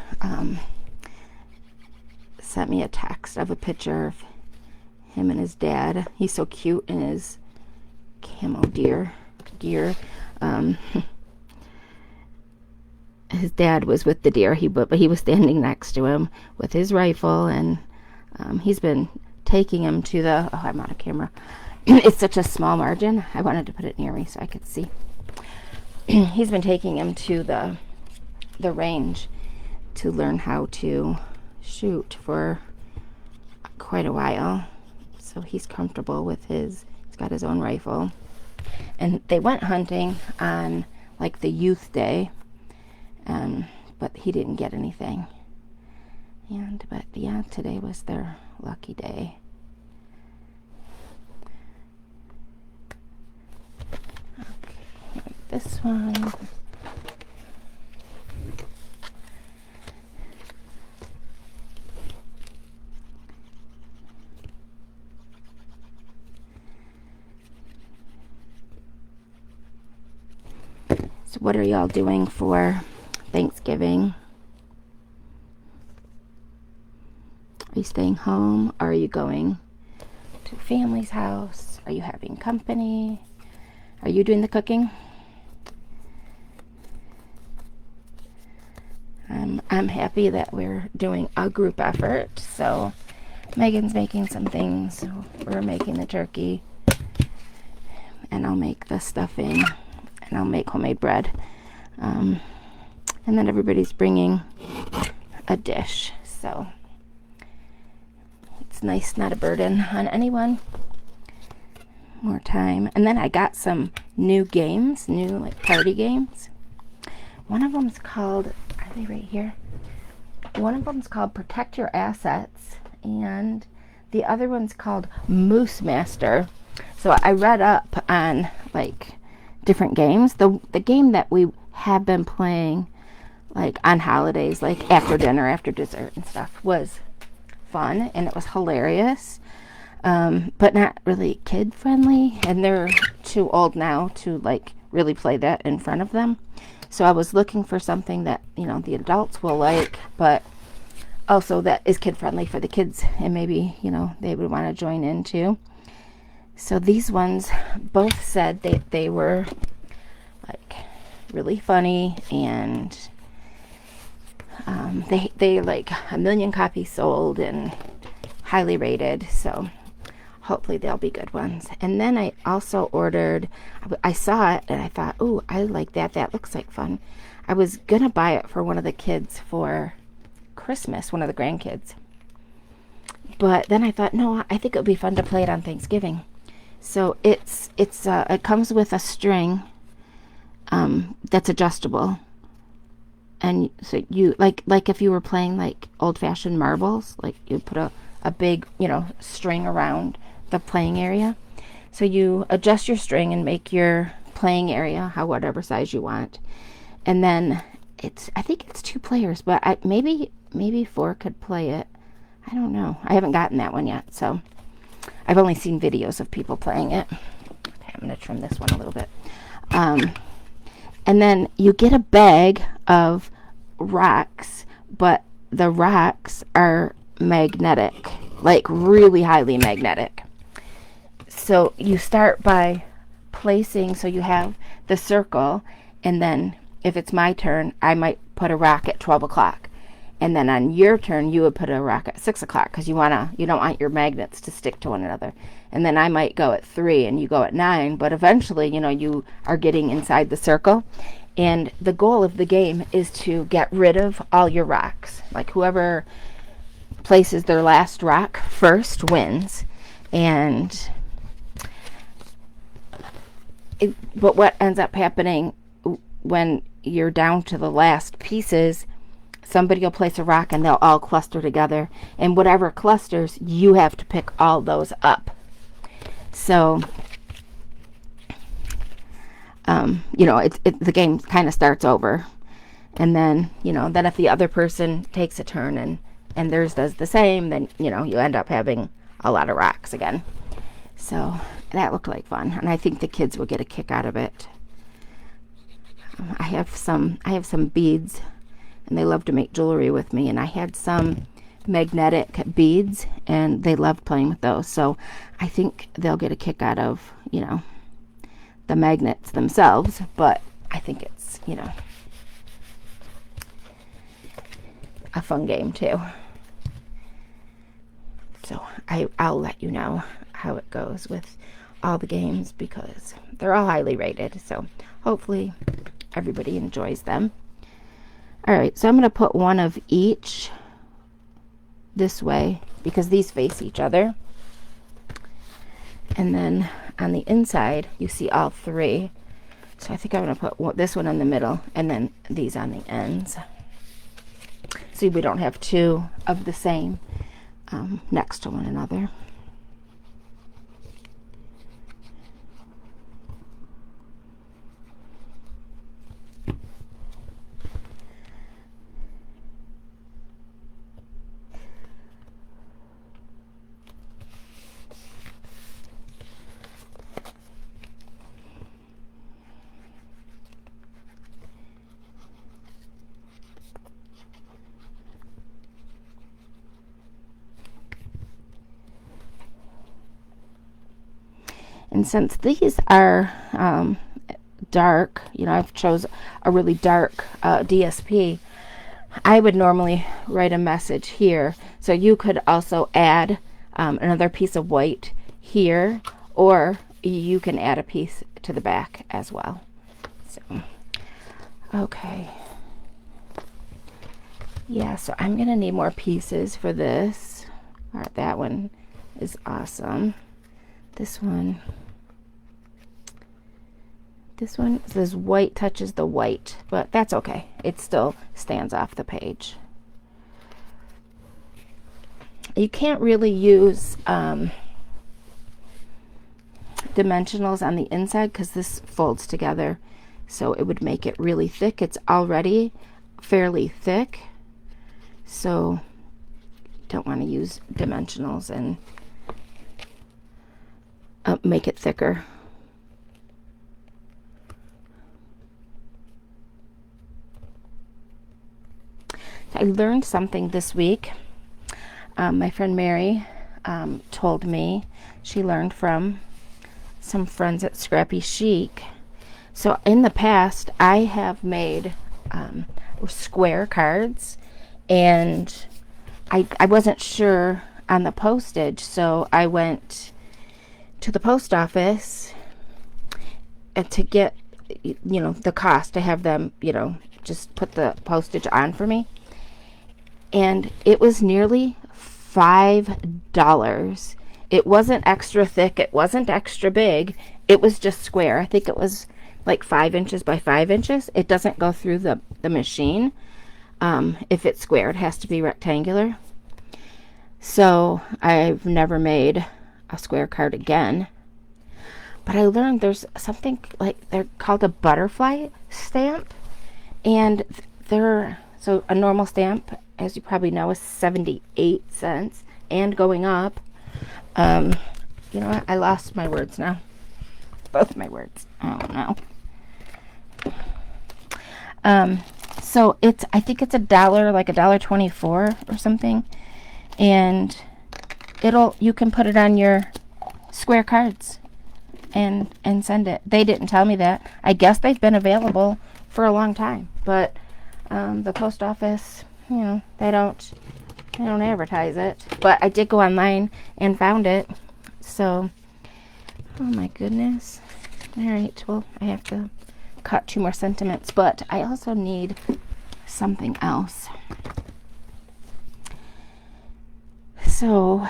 sent me a text of a picture of him and his dad. He's so cute in his camo gear. His dad was with the deer, but he was standing next to him with his rifle, and he's been taking him to the, oh, I'm out of camera. It's such a small margin. I wanted to put it near me so I could see. He's been taking him to the range to learn how to shoot for quite a while. So he's comfortable with he's got his own rifle. And they went hunting on like the youth day, but he didn't get anything. But yeah, today was their lucky day. Okay, this one. So what are y'all doing for Thanksgiving? Are you staying home? Or are you going to family's house? Are you having company? Are you doing the cooking? I'm happy that we're doing a group effort. So Megan's making some things. We're making the turkey, and I'll make the stuffing, and I'll make homemade bread. And then everybody's bringing a dish. So it's nice, not a burden on anyone. More time. And then I got some new games, new like party games. One of them's called, are they right here? One of them's called Protect Your Assets, and the other one's called Moose Master. So I read up on like different games. The game that we have been playing like on holidays, like after dinner, after dessert and stuff, was fun, and it was hilarious, but not really kid friendly, and they're too old now to like really play that in front of them. So I was looking for something that, you know, the adults will like, but also that is kid friendly for the kids, and maybe, you know, they would want to join in too. So these ones both said they were like really funny, and they like 1 million copies sold and highly rated, so hopefully they'll be good ones. And then I also ordered, I saw it and I thought, oh, I like that, that looks like fun. I was gonna buy it for one of the kids for Christmas, one of the grandkids, but then I thought, no, I think it would be fun to play it on Thanksgiving. So it comes with a string that's adjustable. And so you like if you were playing like old-fashioned marbles, like you put a big, you know, string around the playing area. So you adjust your string and make your playing area whatever size you want. And then I think it's 2 players, but maybe 4 could play it. I don't know. I haven't gotten that one yet, so I've only seen videos of people playing it. Okay, I'm going to trim this one a little bit. And then you get a bag of rocks, but the rocks are magnetic, like really highly magnetic. So you start by placing, so you have the circle, and then if it's my turn, I might put a rock at 12 o'clock. And then on your turn, you would put a rock at 6 o'clock, because you don't want your magnets to stick to one another. And then I might go at 3 and you go at 9, but eventually, you know, you are getting inside the circle. And the goal of the game is to get rid of all your rocks. Like whoever places their last rock first wins. And but what ends up happening when you're down to the last pieces, somebody will place a rock and they'll all cluster together, and whatever clusters, you have to pick all those up. So you know, the game kind of starts over, and then, you know, then if the other person takes a turn and theirs does the same, then, you know, you end up having a lot of rocks again. So that looked like fun, and I think the kids will get a kick out of it. I have some beads, and they love to make jewelry with me, and I had some magnetic beads, and they loved playing with those. So I think they'll get a kick out of, you know, the magnets themselves, but I think it's, you know, a fun game too. So I'll let you know how it goes with all the games, because they're all highly rated, so hopefully everybody enjoys them. Alright, so I'm going to put one of each this way, because these face each other. And then on the inside, you see all 3. So I think I'm going to put this one in the middle, and then these on the ends. See, we don't have 2 of the same next to one another. And since these are dark, you know, I've chose a really dark DSP, I would normally write a message here. So you could also add another piece of white here, or you can add a piece to the back as well. So, okay. Yeah, so I'm going to need more pieces for this. All right, that one is awesome. This one says white touches the white, but that's okay. It still stands off the page. You can't really use dimensionals on the inside because this folds together, so it would make it really thick. It's already fairly thick, so don't want to use dimensionals and make it thicker. I learned something this week. My friend Mary told me she learned from some friends at Scrappy Chic. So in the past, I have made square cards, and I wasn't sure on the postage, so I went to the post office to get, the cost, to have them, just put the postage on for me. And it was nearly $5. It wasn't extra thick. It wasn't extra big. It was just square. I think it was like 5 inches by 5 inches. It doesn't go through the machine. If it's square, it has to be rectangular. So I've never made a square card again. But I learned there's something like, they're called a butterfly stamp. And so a normal stamp, as you probably know, is 78 cents and going up. You know what? I lost my words now. Both my words. Oh no. So I think it's $1, like $1.24 or something. And you can put it on your square cards and send it. They didn't tell me that. I guess they've been available for a long time, but the post office, they don't advertise it. But I did go online and found it. So, oh my goodness. All right, well, I have to cut 2 more sentiments, but I also need something else. So,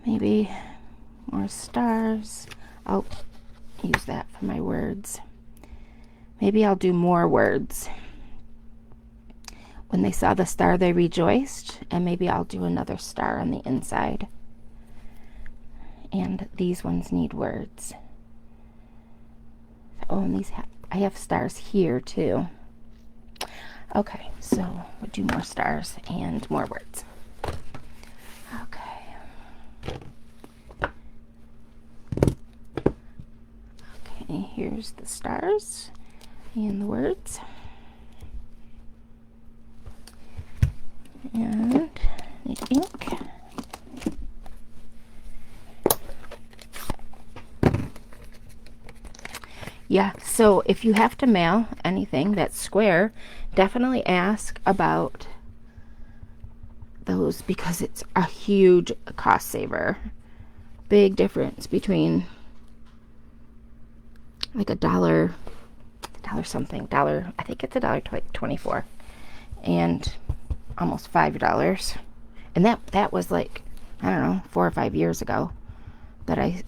maybe more stars. I'll use that for my words. Maybe I'll do more words. When they saw the star, they rejoiced. And maybe I'll do another star on the inside. And these ones need words. Oh, and I have stars here too. Okay, so we'll do more stars and more words. Okay. Okay, here's the stars and the words. And need ink. Yeah, so if you have to mail anything that's square, definitely ask about those, because it's a huge cost saver. Big difference between like $1 something, I think it's $1.24 and almost $5. And that was like, I don't know, 4 or 5 years ago that I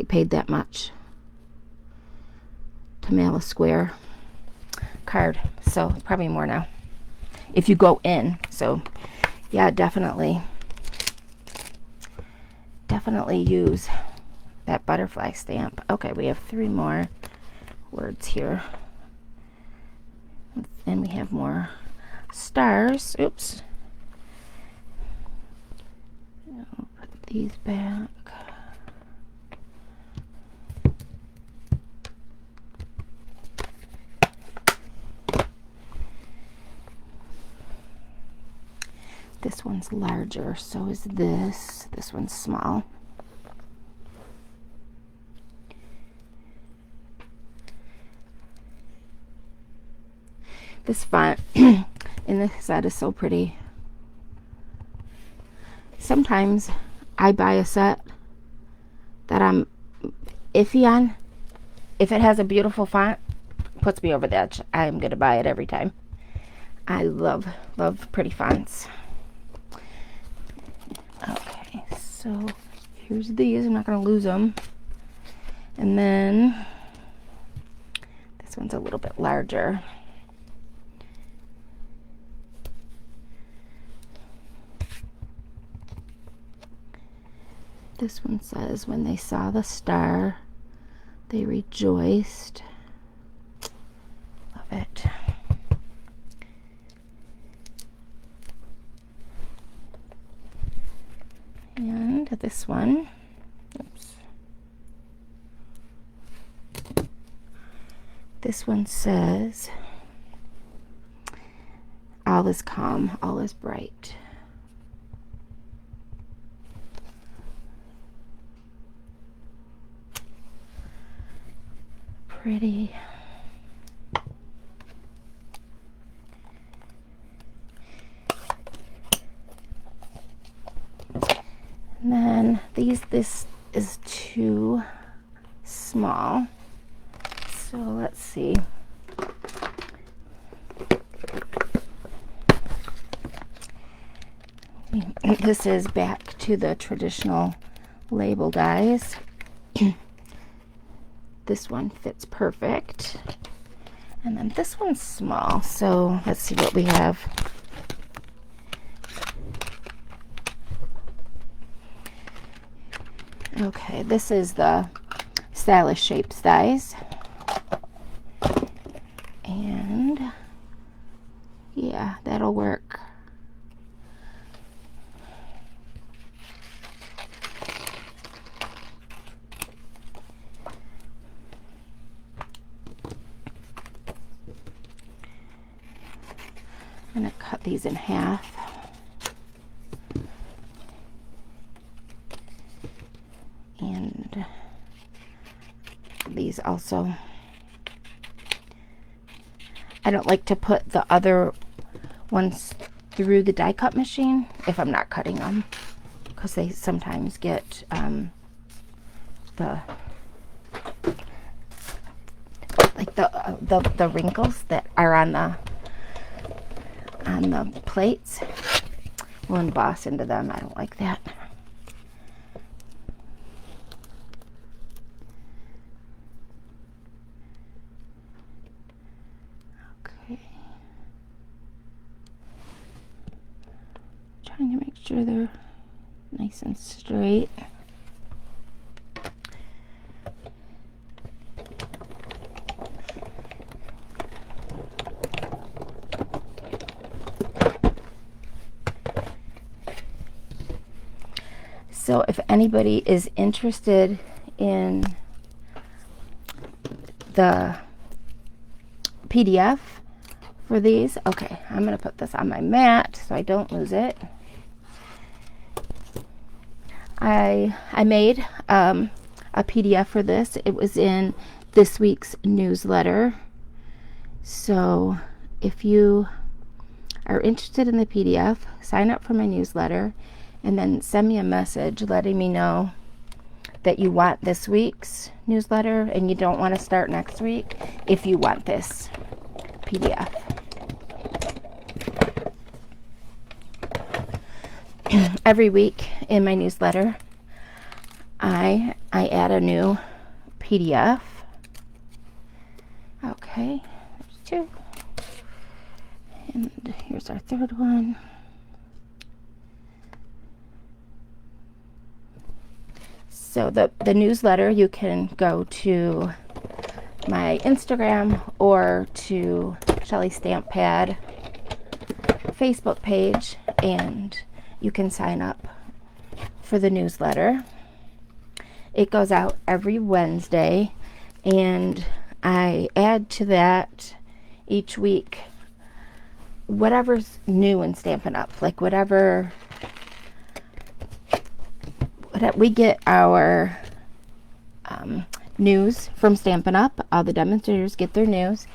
paid that much to mail a square card. So probably more now if you go in. So yeah, definitely use that butterfly stamp. Okay, we have 3 more words here, and we have more stars. Oops. I'll put these back. This one's larger, so is this. This one's small. This font in this set is so pretty. Sometimes I buy a set that I'm iffy on. If it has a beautiful font, puts me over the edge. I'm gonna buy it every time. I love pretty fonts. Okay, so here's these. I'm not gonna lose them. And then this one's a little bit larger. This one says, when they saw the star, they rejoiced. Love it. And this one, oops. This one says, all is calm, all is bright. Pretty. And then this is too small. So let's see. This is back to the traditional label dies. This one fits perfect. And then this one's small. So let's see what we have. Okay, this is the Stylish Shapes dies. And yeah, that'll work. I'm going to cut these in half. And these also. I don't like to put the other ones through the die cut machine if I'm not cutting them, because they sometimes get the wrinkles that are on the plates will emboss into them. I don't like that. Okay. Trying to make sure they're nice and straight. So if anybody is interested in the PDF for these, okay, I'm going to put this on my mat so I don't lose it. I made a PDF for this. It was in this week's newsletter. So if you are interested in the PDF, sign up for my newsletter and then send me a message letting me know that you want this week's newsletter and you don't want to start next week if you want this PDF. Every week in my newsletter, I add a new PDF. Okay, there's two. And here's our third one. So the newsletter, you can go to my Instagram or to Shelly Stamp Pad Facebook page, and you can sign up for the newsletter. It goes out every Wednesday, and I add to that each week whatever's new in Stampin' Up, like whatever we get our news from Stampin' Up. All the demonstrators get their news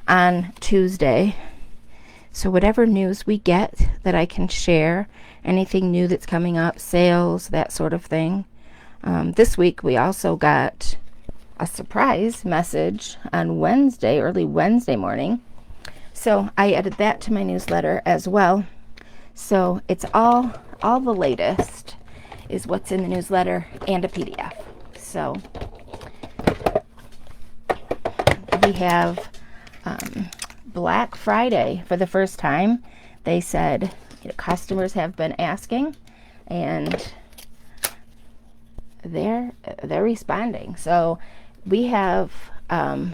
on Tuesday. So whatever news we get that I can share, anything new that's coming up, sales, that sort of thing. This week we also got a surprise message on Wednesday, early Wednesday morning. So I added that to my newsletter as well. So it's all the latest is what's in the newsletter and a PDF. So we have Black Friday for the first time. They said, customers have been asking, and they're responding. So we have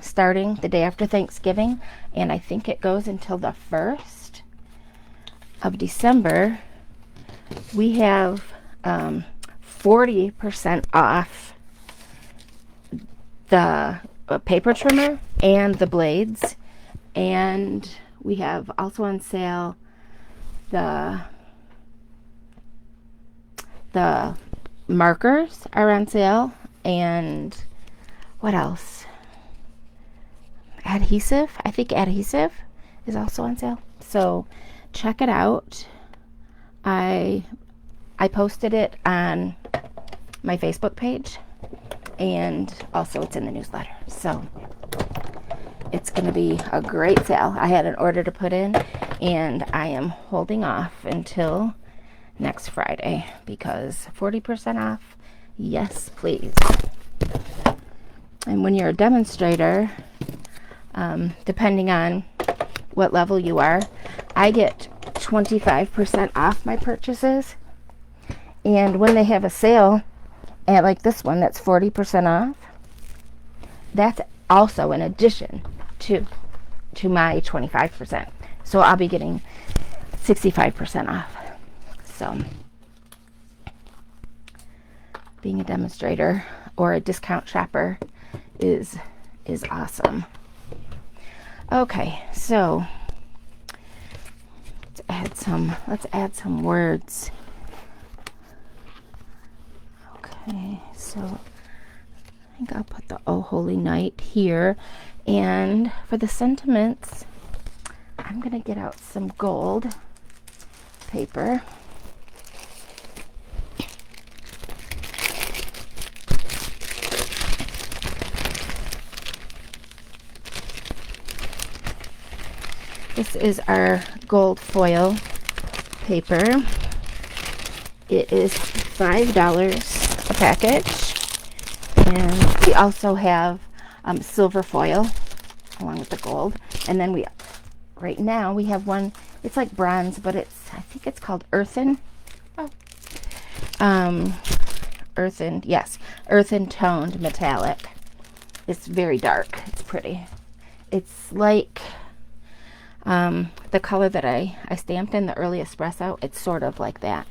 starting the day after Thanksgiving, and I think it goes until the 1st of December. We have 40% off the paper trimmer and the blades, and we have also on sale the markers are on sale, and what else? Adhesive. I think adhesive is also on sale. So check it out. I posted it on my Facebook page, and also it's in the newsletter. So it's going to be a great sale. I had an order to put in, and I am holding off until next Friday because 40% off. Yes, please. And when you're a demonstrator, depending on what level you are, I get 25% off my purchases. And when they have a sale at like this one that's 40% off, that's also in addition to my 25%. So I'll be getting 65% off. So being a demonstrator or a discount shopper is awesome. Okay, so let's add some words. Okay, so I think I'll put the Oh Holy Night here, and for the sentiments, I'm gonna get out some gold paper. This is our gold foil paper. It is $5 a package, and we also have silver foil along with the gold. And then right now we have one. It's like bronze, but I think it's called earthen. Earthen toned metallic. It's very dark. It's pretty. It's like the color that I stamped in the early espresso. It's sort of like that.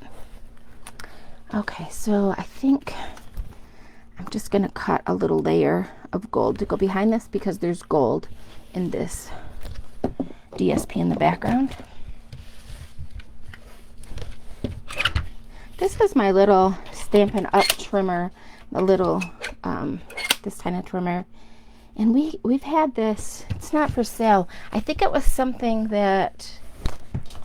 Okay, so I think I'm just going to cut a little layer of gold to go behind this because there's gold in this DSP in the background. This is my little Stampin' Up trimmer, the little this kind of trimmer, and we've had this. It's not for sale. I think it was something that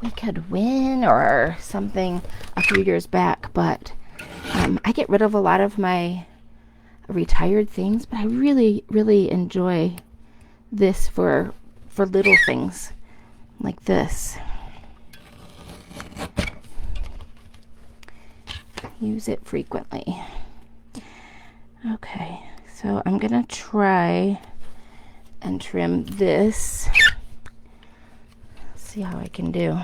we could win or something a few years back, but I get rid of a lot of my retired things, but I really enjoy this for little things like this. Use it frequently. Okay, so I'm gonna try and trim this. See how I can do.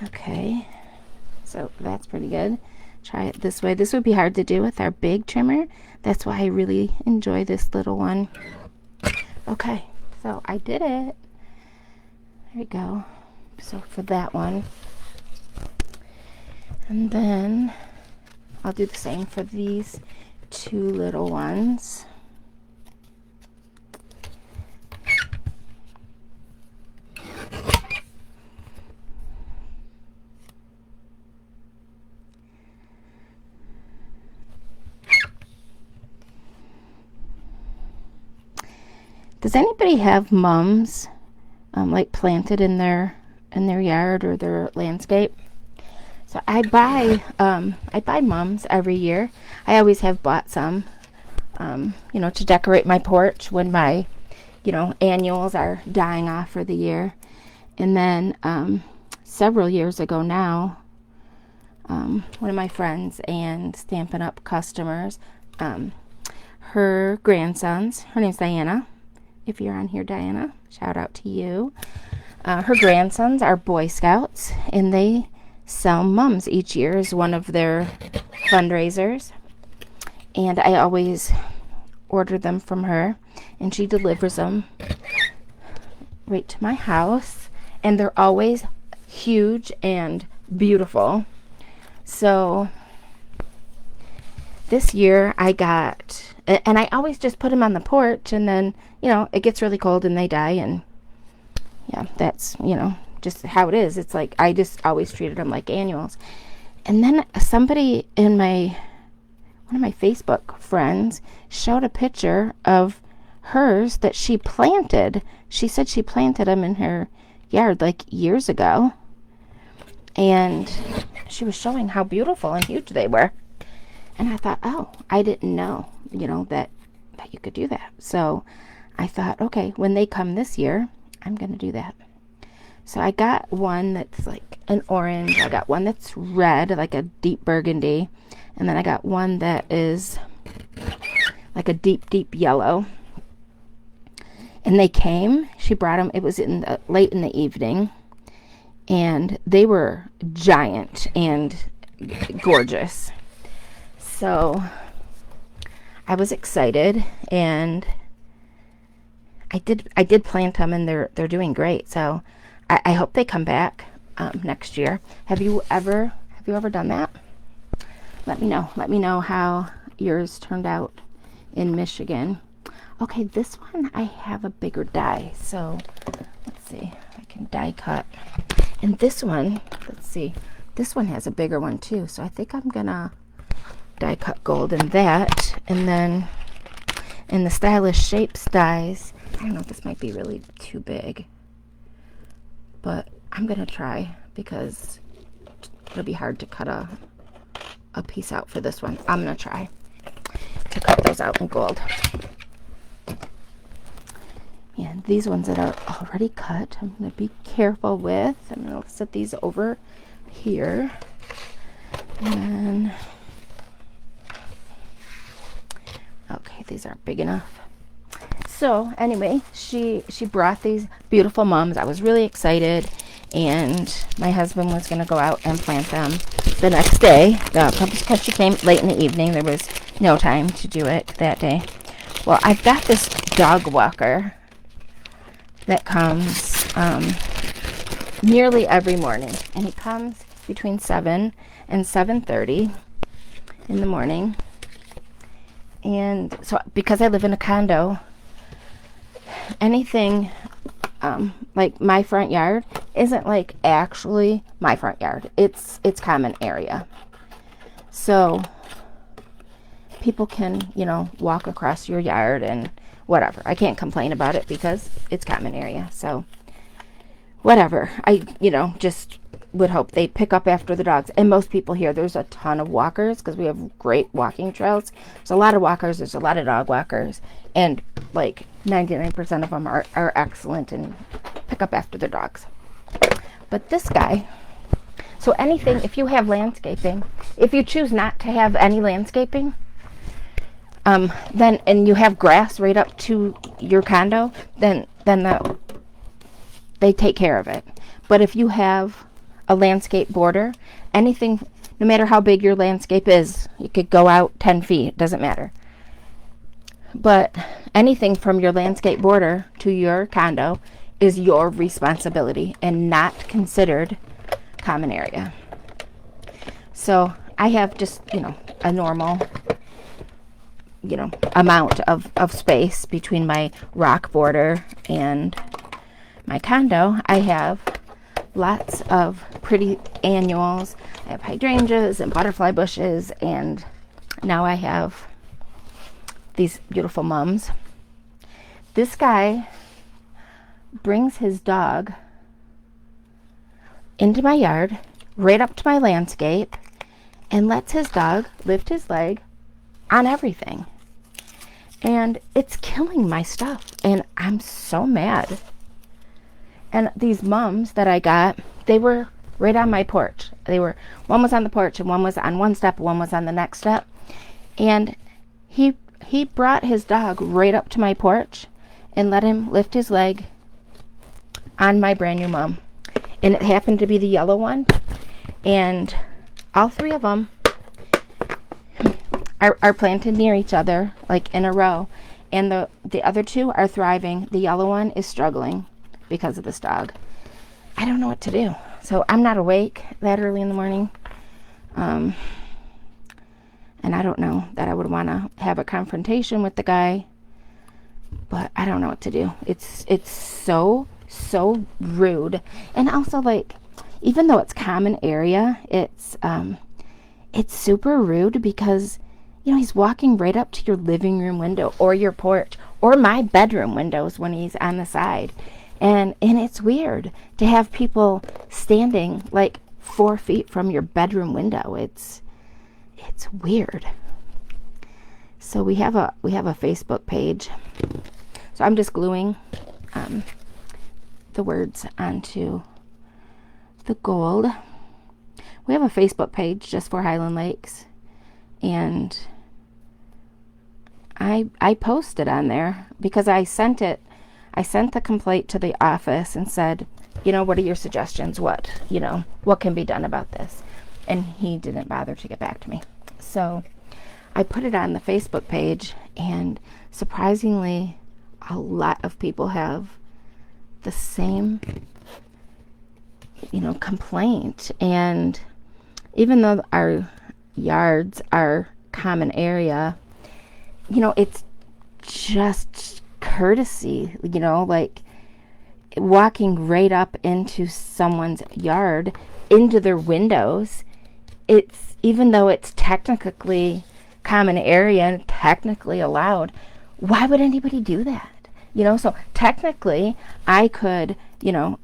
Okay, so that's pretty good. Try it this way. This would be hard to do with our big trimmer. That's why I really enjoy this little one. Okay, so I did it. There we go. So for that one. And then I'll do the same for these two little ones. Does anybody have mums like planted in their yard or their landscape? So I buy mums every year. I always have bought some, to decorate my porch when my, annuals are dying off for the year. And then several years ago now, one of my friends and Stampin' Up customers, her grandsons, her name's Diana, if you're on here, Diana, shout out to you. Her grandsons are Boy Scouts, and they sell mums each year as one of their fundraisers. And I always order them from her, and she delivers them right to my house. And they're always huge and beautiful. So this year I got, and I always just put them on the porch, and then, you know, it gets really cold and they die, and yeah, that's, you know, just how it is. It's like, I just always treated them like annuals. And then somebody in one of my Facebook friends showed a picture of hers that she planted. She said she planted them in her yard like years ago. And she was showing how beautiful and huge they were. And I thought, oh, I didn't know, you know, that you could do that. So I thought, okay, when they come this year, I'm going to do that. So I got one that's like an orange. I got one that's red, like a deep burgundy. And then I got one that is like a deep, deep yellow. And they came. She brought them. It was late in the evening. And they were giant and gorgeous. So I was excited, and I did plant them, and they're doing great. So I hope they come back next year. Have you ever done that? Let me know. Let me know how yours turned out in Michigan. Okay, this one I have a bigger die. So let's see. I can die cut. And this one, let's see. This one has a bigger one too. So I think I'm gonna die cut gold in that. And then in the Stylish Shapes dies, I don't know if this might be really too big, but I'm gonna try because it'll be hard to cut a piece out for this one. I'm gonna try to cut those out in gold. Yeah, these ones that are already cut, I'm gonna be careful with. I'm gonna set these over here, and then, okay, these aren't big enough. So anyway, she brought these beautiful mums. I was really excited, and my husband was going to go out and plant them the next day because she came late in the evening. There was no time to do it that day. Well, I've got this dog walker that comes nearly every morning, and he comes between 7 and 7:30 in the morning. And so because I live in a condo, anything like my front yard isn't like actually my front yard. It's common area. So people can, you know, walk across your yard and whatever. I can't complain about it because it's common area. So whatever. I, you know, just would hope they pick up after the dogs. And most people here, there's a ton of walkers because we have great walking trails. There's a lot of walkers. There's a lot of dog walkers. And like 99% of them are excellent and pick up after their dogs. But this guy, so anything, if you have landscaping, if you choose not to have any landscaping, then, and you have grass right up to your condo, then they take care of it. But if you have a landscape border, anything, no matter how big your landscape is, you could go out 10 feet, it doesn't matter. But anything from your landscape border to your condo is your responsibility and not considered common area. So I have just, you know, a normal, you know, amount of space between my rock border and my condo. I have lots of pretty annuals. I have hydrangeas and butterfly bushes, and now I have these beautiful mums. This guy brings his dog into my yard, right up to my landscape, and lets his dog lift his leg on everything. And it's killing my stuff, and I'm so mad. And these mums that I got, they were right on my porch. One was on the porch, and one was on one step, one was on the next step. And he brought his dog right up to my porch and let him lift his leg on my brand new mom. And it happened to be the yellow one. And all three of them are planted near each other, like in a row. And the other two are thriving. The yellow one is struggling because of this dog. I don't know what to do. So I'm not awake that early in the morning. And I don't know that I would want to have a confrontation with the guy. But I don't know what to do. It's so rude. And also, like, even though it's common area, it's super rude because, you know, he's walking right up to your living room window or your porch or my bedroom windows when he's on the side. And it's weird to have people standing like 4 feet from your bedroom window. It's weird. So we have a Facebook page. So I'm just gluing the words onto the gold. We have a Facebook page just for Highland Lakes, and I posted on there because I sent the complaint to the office and said, you know, what are your suggestions? What can be done about this? And he didn't bother to get back to me. So I put it on the Facebook page, and surprisingly, a lot of people have the same, complaint. And even though our yards are common area, it's just courtesy, like walking right up into someone's yard, into their windows. It's, even though it's technically common area and technically allowed, why would anybody do that? So technically I could,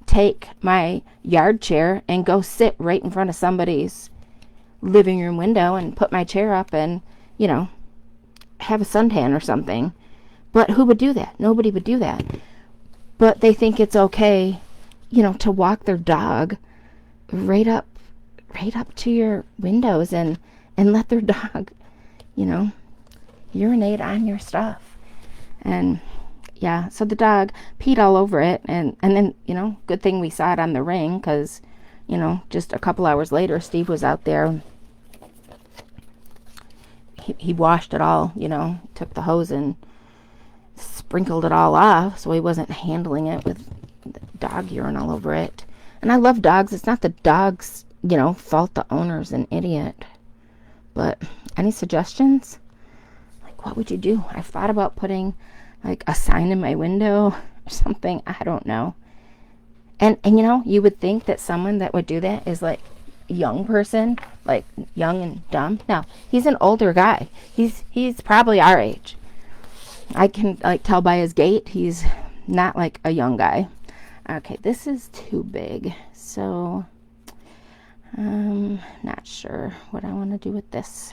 take my yard chair and go sit right in front of somebody's living room window and put my chair up and, have a suntan or something. But who would do that? Nobody would do that. But they think it's okay, to walk their dog right up to your windows and let their dog, urinate on your stuff. And yeah, so the dog peed all over it, and then, good thing we saw it on the ring, because, just a couple hours later, Steve was out there. He washed it all, took the hose and sprinkled it all off, so he wasn't handling it with dog urine all over it. And I love dogs. It's not the dog's, fault. The owner's an idiot. But any suggestions? Like, what would you do? I've thought about putting like a sign in my window or something. I don't know. And you would think that someone that would do that is like a young person, like young and dumb. No, he's an older guy. He's probably our age. I can like tell by his gait he's not like a young guy. Okay, this is too big, so not sure what I want to do with this.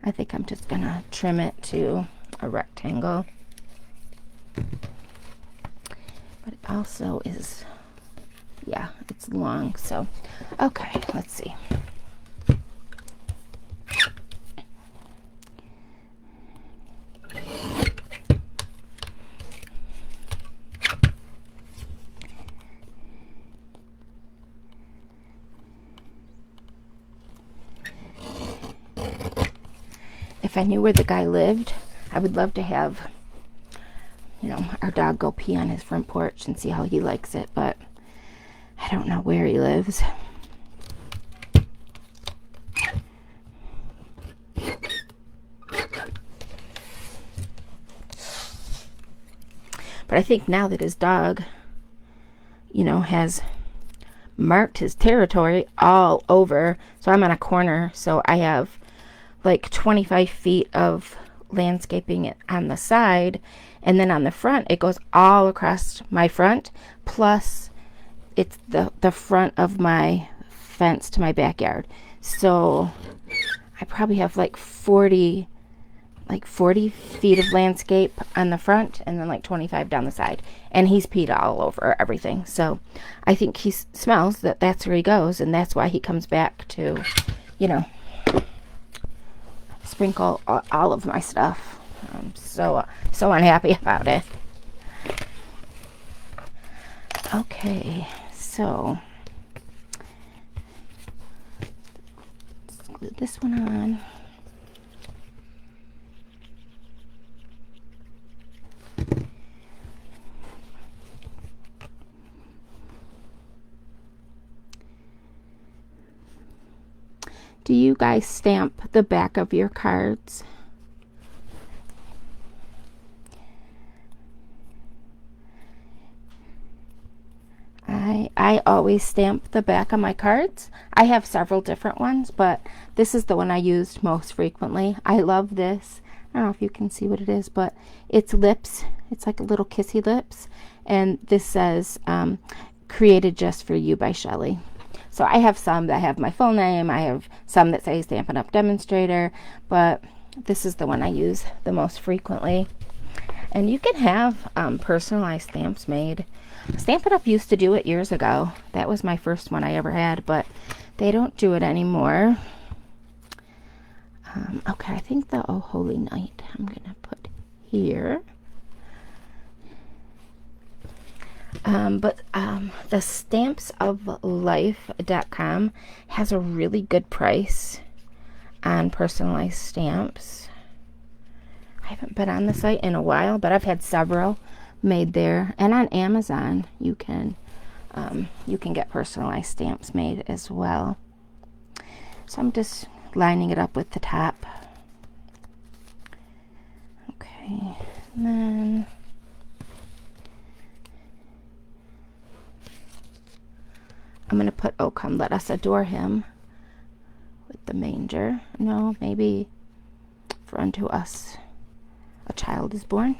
I think I'm just gonna trim it to a rectangle. But it also is, yeah, it's long. So okay, let's see. If I knew where the guy lived, I would love to have, our dog go pee on his front porch and see how he likes it, but I don't know where he lives. But I think now that his dog, has marked his territory all over, so I'm on a corner, so I have like 25 feet of landscaping on the side, and then on the front it goes all across my front, plus it's the front of my fence to my backyard. So I probably have like 40 feet of landscape on the front, and then like 25 down the side, and he's peed all over everything. So I think he smells that that's where he goes, and that's why he comes back to sprinkle all of my stuff. I'm so unhappy about it. Okay, so let's glue this one on. Do you guys stamp the back of your cards? I always stamp the back of my cards. I have several different ones, but this is the one I used most frequently. I love this. I don't know if you can see what it is, but it's lips. It's like a little kissy lips. And this says, created just for you by Shelly. So I have some that have my full name. I have some that say Stampin' Up! Demonstrator, but this is the one I use the most frequently. And you can have personalized stamps made. Stampin' Up! Used to do it years ago. That was my first one I ever had, but they don't do it anymore. Okay, I think the Oh Holy Night I'm going to put here. But the stampsoflife.com has a really good price on personalized stamps. I haven't been on the site in a while, but I've had several made there. And on Amazon, you can get personalized stamps made as well. So I'm just lining it up with the top. Okay, and then I'm going to put "Oh Come Let Us Adore Him" with the manger. No, maybe "For unto us a child is born."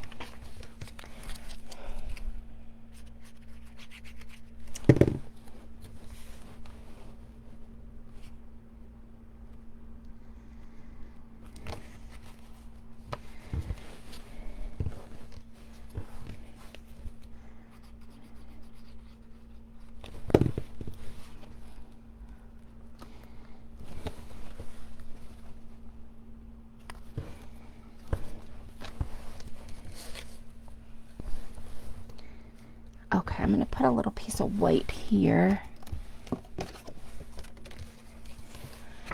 Okay, I'm going to put a little piece of white here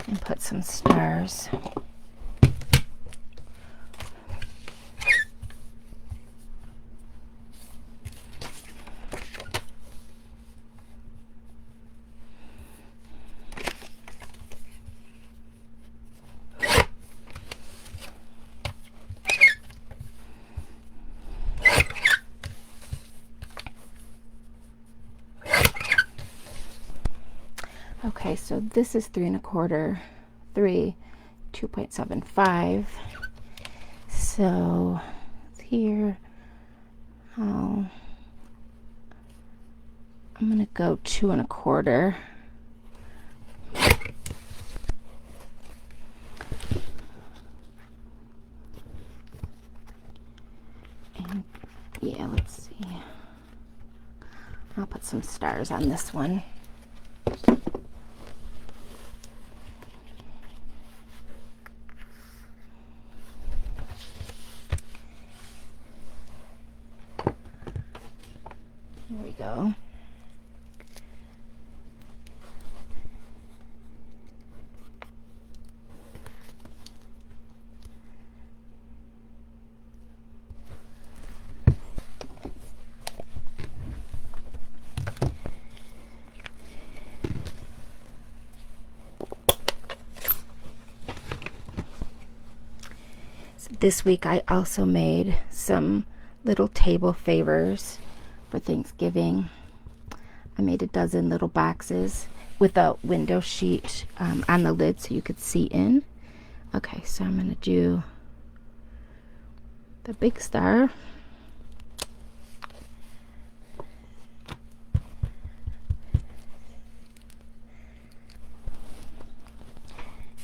and put some stars. Okay, so this is 3 1/4, 2.75. So here, I'm gonna go 2 1/4. And yeah, let's see. I'll put some stars on this one. Here we go. This week I also made some little table favors for Thanksgiving. I made a dozen little boxes with a window sheet on the lid so you could see in. Okay, so I'm going to do the big star.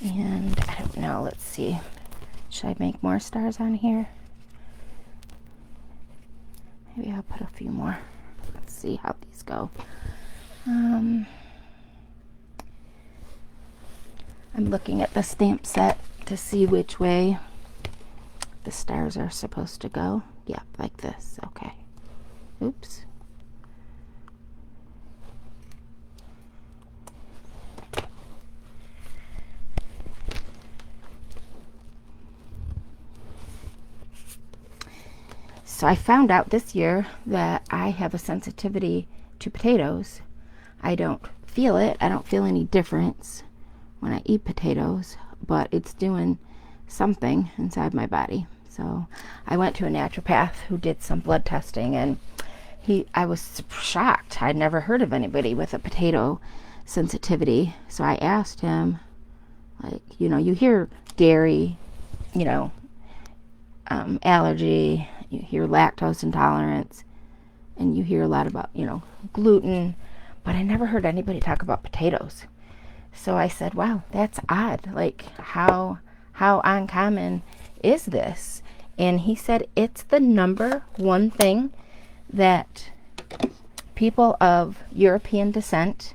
And I don't know, let's see. Should I make more stars on here? Maybe I'll put a few more. Let's see how these go. I'm looking at the stamp set to see which way the stars are supposed to go. Yep, like this. Okay. Oops. So I found out this year that I have a sensitivity to potatoes. I don't feel it. I don't feel any difference when I eat potatoes, but it's doing something inside my body. So I went to a naturopath who did some blood testing, and I was shocked. I'd never heard of anybody with a potato sensitivity. So I asked him, like, you hear dairy, allergy, you hear lactose intolerance, and you hear a lot about, gluten, but I never heard anybody talk about potatoes. So I said, wow, that's odd. Like, how uncommon is this? And he said it's the number one thing that people of European descent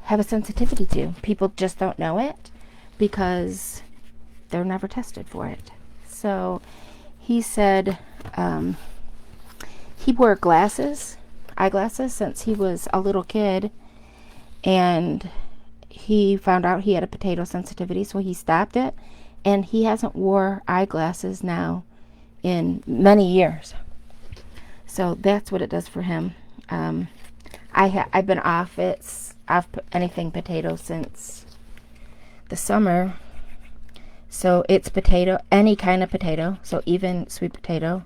have a sensitivity to. People just don't know it because they're never tested for it. So he said he wore eyeglasses since he was a little kid, and he found out he had a potato sensitivity, so he stopped it, and he hasn't wore eyeglasses now in many years. So that's what it does for him. I've been off anything potato since the summer. So it's potato, any kind of potato, so even sweet potato.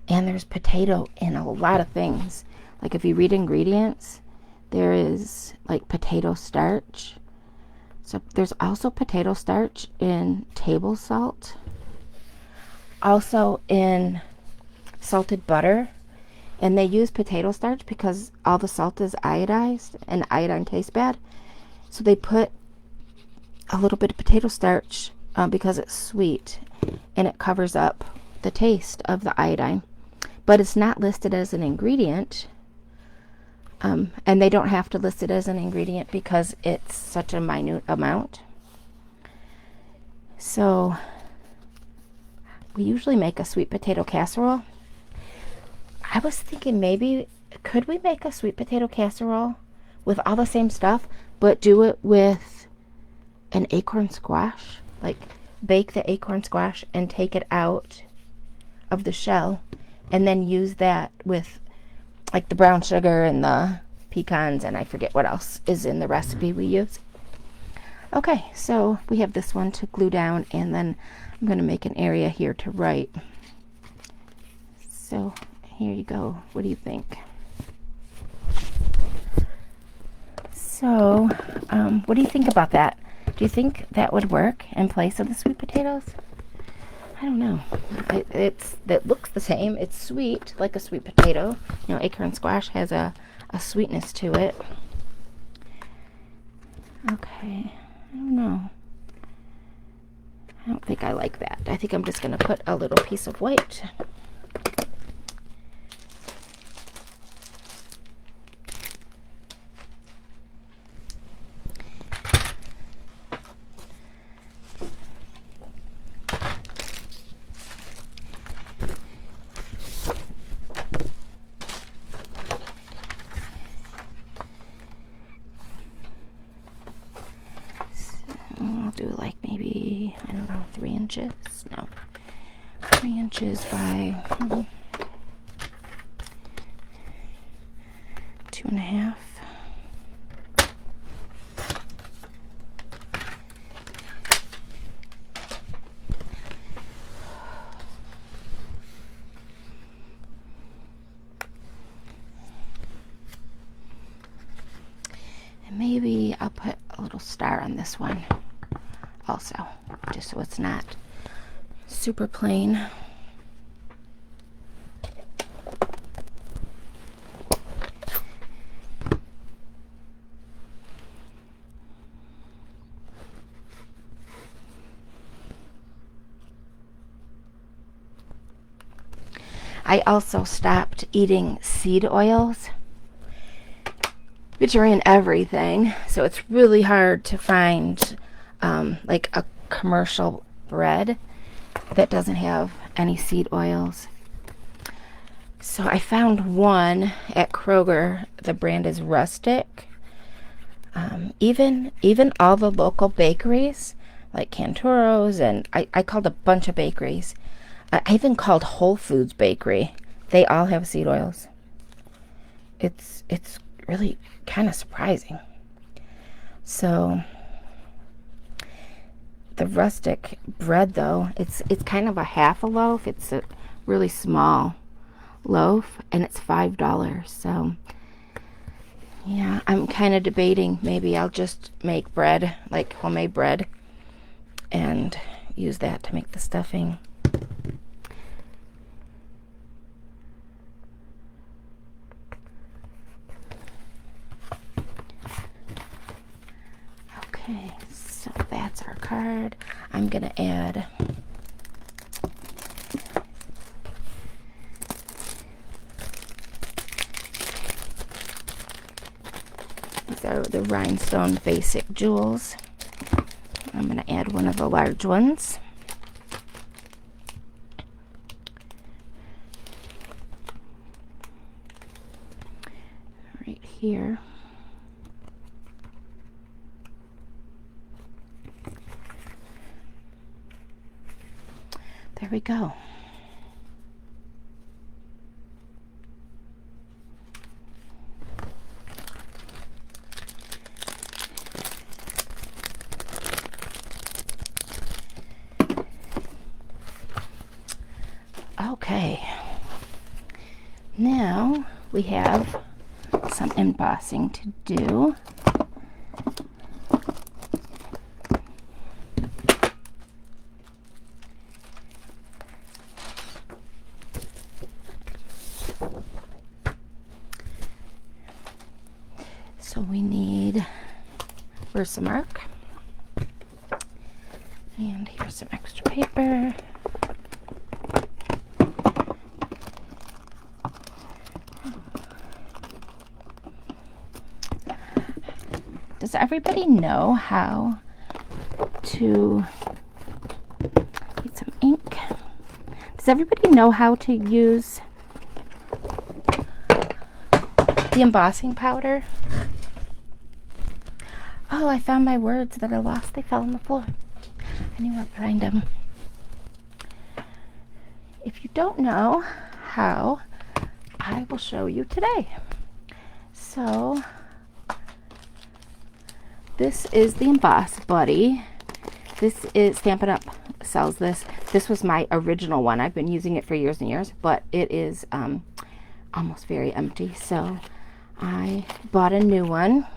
And there's potato in a lot of things. Like if you read ingredients, there is like potato starch. So there's also potato starch in table salt. Also in salted butter. And they use potato starch because all the salt is iodized and iodine tastes bad. So they put a little bit of potato starch because it's sweet and it covers up the taste of the iodine. But it's not listed as an ingredient. And they don't have to list it as an ingredient because it's such a minute amount. So we usually make a sweet potato casserole. I was thinking maybe could we make a sweet potato casserole with all the same stuff, but do it with an acorn squash? Like bake the acorn squash and take it out of the shell, and then use that with like the brown sugar and the pecans, and I forget what else is in the recipe we use. Okay, so we have this one to glue down, and then I'm going to make an area here to write. So here you go. What do you think? So, what do you think about that? Do you think that would work in place of the sweet potatoes? I don't know. It looks the same. It's sweet, like a sweet potato. Acorn squash has a sweetness to it. Okay. I don't know. I don't think I like that. I think I'm just going to put a little piece of white. I'll do like maybe, I don't know, 3 inches? No. 3 inches by 2.5. And maybe I'll put a little star on this one also, just so it's not super plain. I also stopped eating seed oils, which are in everything, so it's really hard to find like a commercial bread that doesn't have any seed oils. So I found one at Kroger. The brand is Rustic. Even all the local bakeries like Cantoro's, and I called a bunch of bakeries. I even called Whole Foods Bakery. They all have seed oils. It's really kind of surprising. So the rustic bread, though, it's kind of a half a loaf. It's a really small loaf, and it's $5. So yeah, I'm kind of debating maybe I'll just make bread, like homemade bread, and use that to make the stuffing. Okay, so that's our card. I'm gonna add these are the rhinestone basic jewels. I'm gonna add one of the large ones. Right here. There we go. Okay, now we have some embossing to do. So we need Versamark, and here's some extra paper. Does everybody know how to get some ink? Does everybody know how to use the embossing powder? Oh, I found my words that I lost. They fell on the floor. I knew I'd find them. If you don't know how, I will show you today. So this is the Emboss Buddy. This is Stampin' Up! Sells this. This was my original one. I've been using it for years and years, but it is almost very empty. So I bought a new one,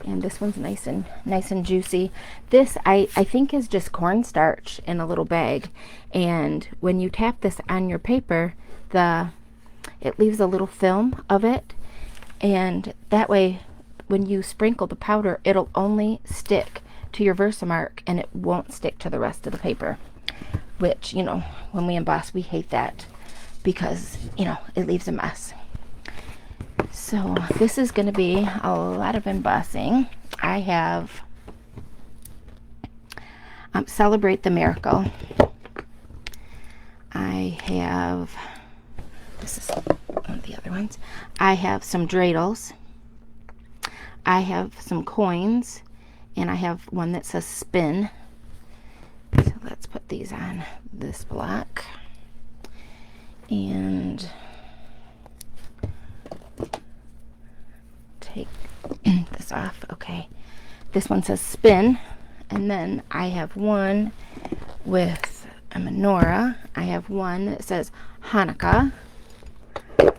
and this one's nice and juicy. This I think is just cornstarch in a little bag, and when you tap this on your paper, it leaves a little film of it, and that way when you sprinkle the powder, it'll only stick to your Versamark and it won't stick to the rest of the paper, which, you know, when we emboss, we hate that because, you know, it leaves a mess. So this is going to be a lot of embossing. I have Celebrate the Miracle. I have, this is one of the other ones. I have some dreidels. I have some coins, and I have one that says spin. So let's put these on this block. And take this off. Okay. This one says spin. And then I have one with a menorah. I have one that says Hanukah.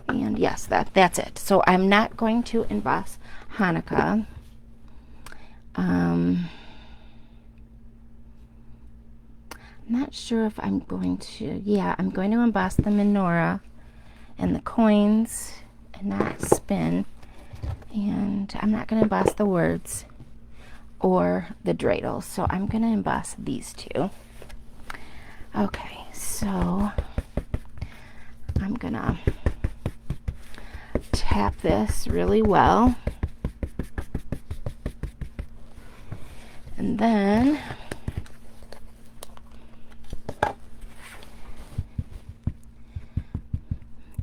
And yes, that's it. So I'm not going to emboss Hanukah. I'm not sure if I'm going to. Yeah, I'm going to emboss the menorah and the coins and not spin. And I'm not going to emboss the words or the dreidels. So I'm going to emboss these two. Okay, so I'm going to tap this really well. And then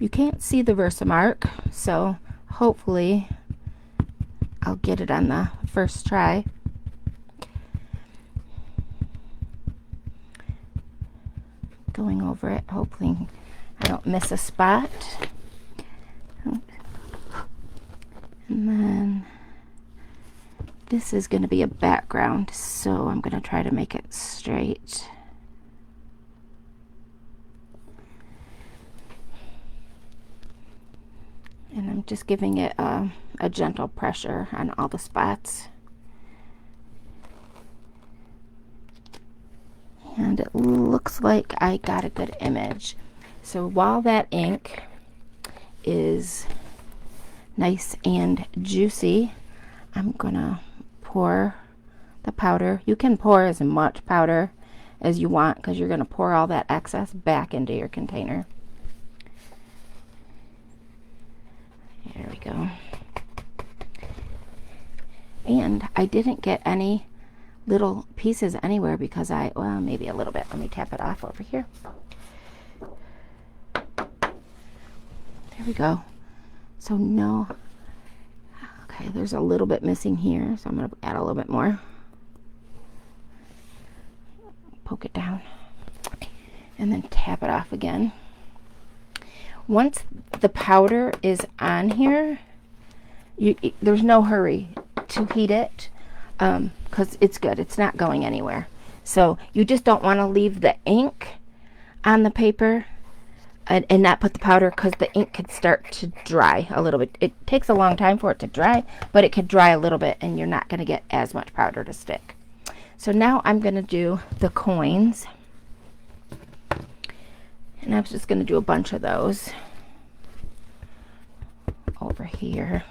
you can't see the Versamark, so hopefully I'll get it on the first try. going over it, hoping I don't miss a spot. And then this is going to be a background, so I'm going to try to make it straight. And I'm just giving it a gentle pressure on all the spots. And it looks like I got a good image. So while that ink is nice and juicy, I'm gonna pour the powder. You can pour as much powder as you want because you're gonna pour all that excess back into your container. There we go. And I didn't get any little pieces anywhere because well, maybe a little bit. Let me tap it off over here. There we go. So no, okay, there's a little bit missing here, so I'm going to add a little bit more. Poke it down and then tap it off again. Once the powder is on here, there's no hurry to heat it because it's good. It's not going anywhere. So you just don't want to leave the ink on the paper and not put the powder because the ink could start to dry a little bit. It takes a long time for it to dry, but it could dry a little bit and you're not going to get as much powder to stick. So now I'm going to do the coins. And I was just going to do a bunch of those over here.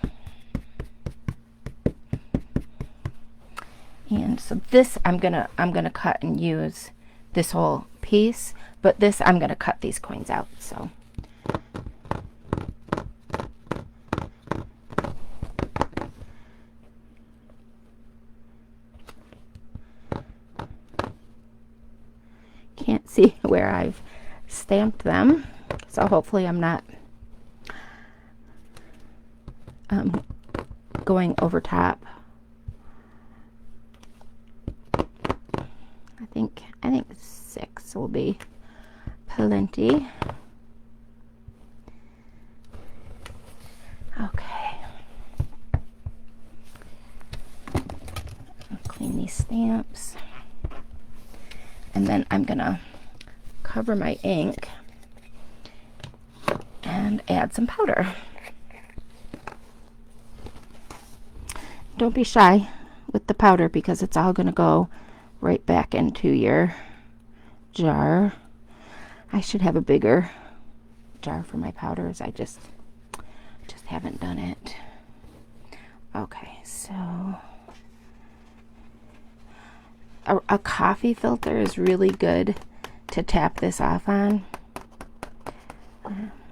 And so this I'm gonna cut and use this whole piece, but this I'm gonna cut these coins out. So can't see where I've stamped them, so hopefully I'm not going over top. I think 6 will be plenty. Okay. I'll clean these stamps. And then I'm gonna cover my ink and add some powder. Don't be shy with the powder because it's all gonna go right back into your jar. I should have a bigger jar for my powders. I just haven't done it. Okay, so a coffee filter is really good to tap this off on.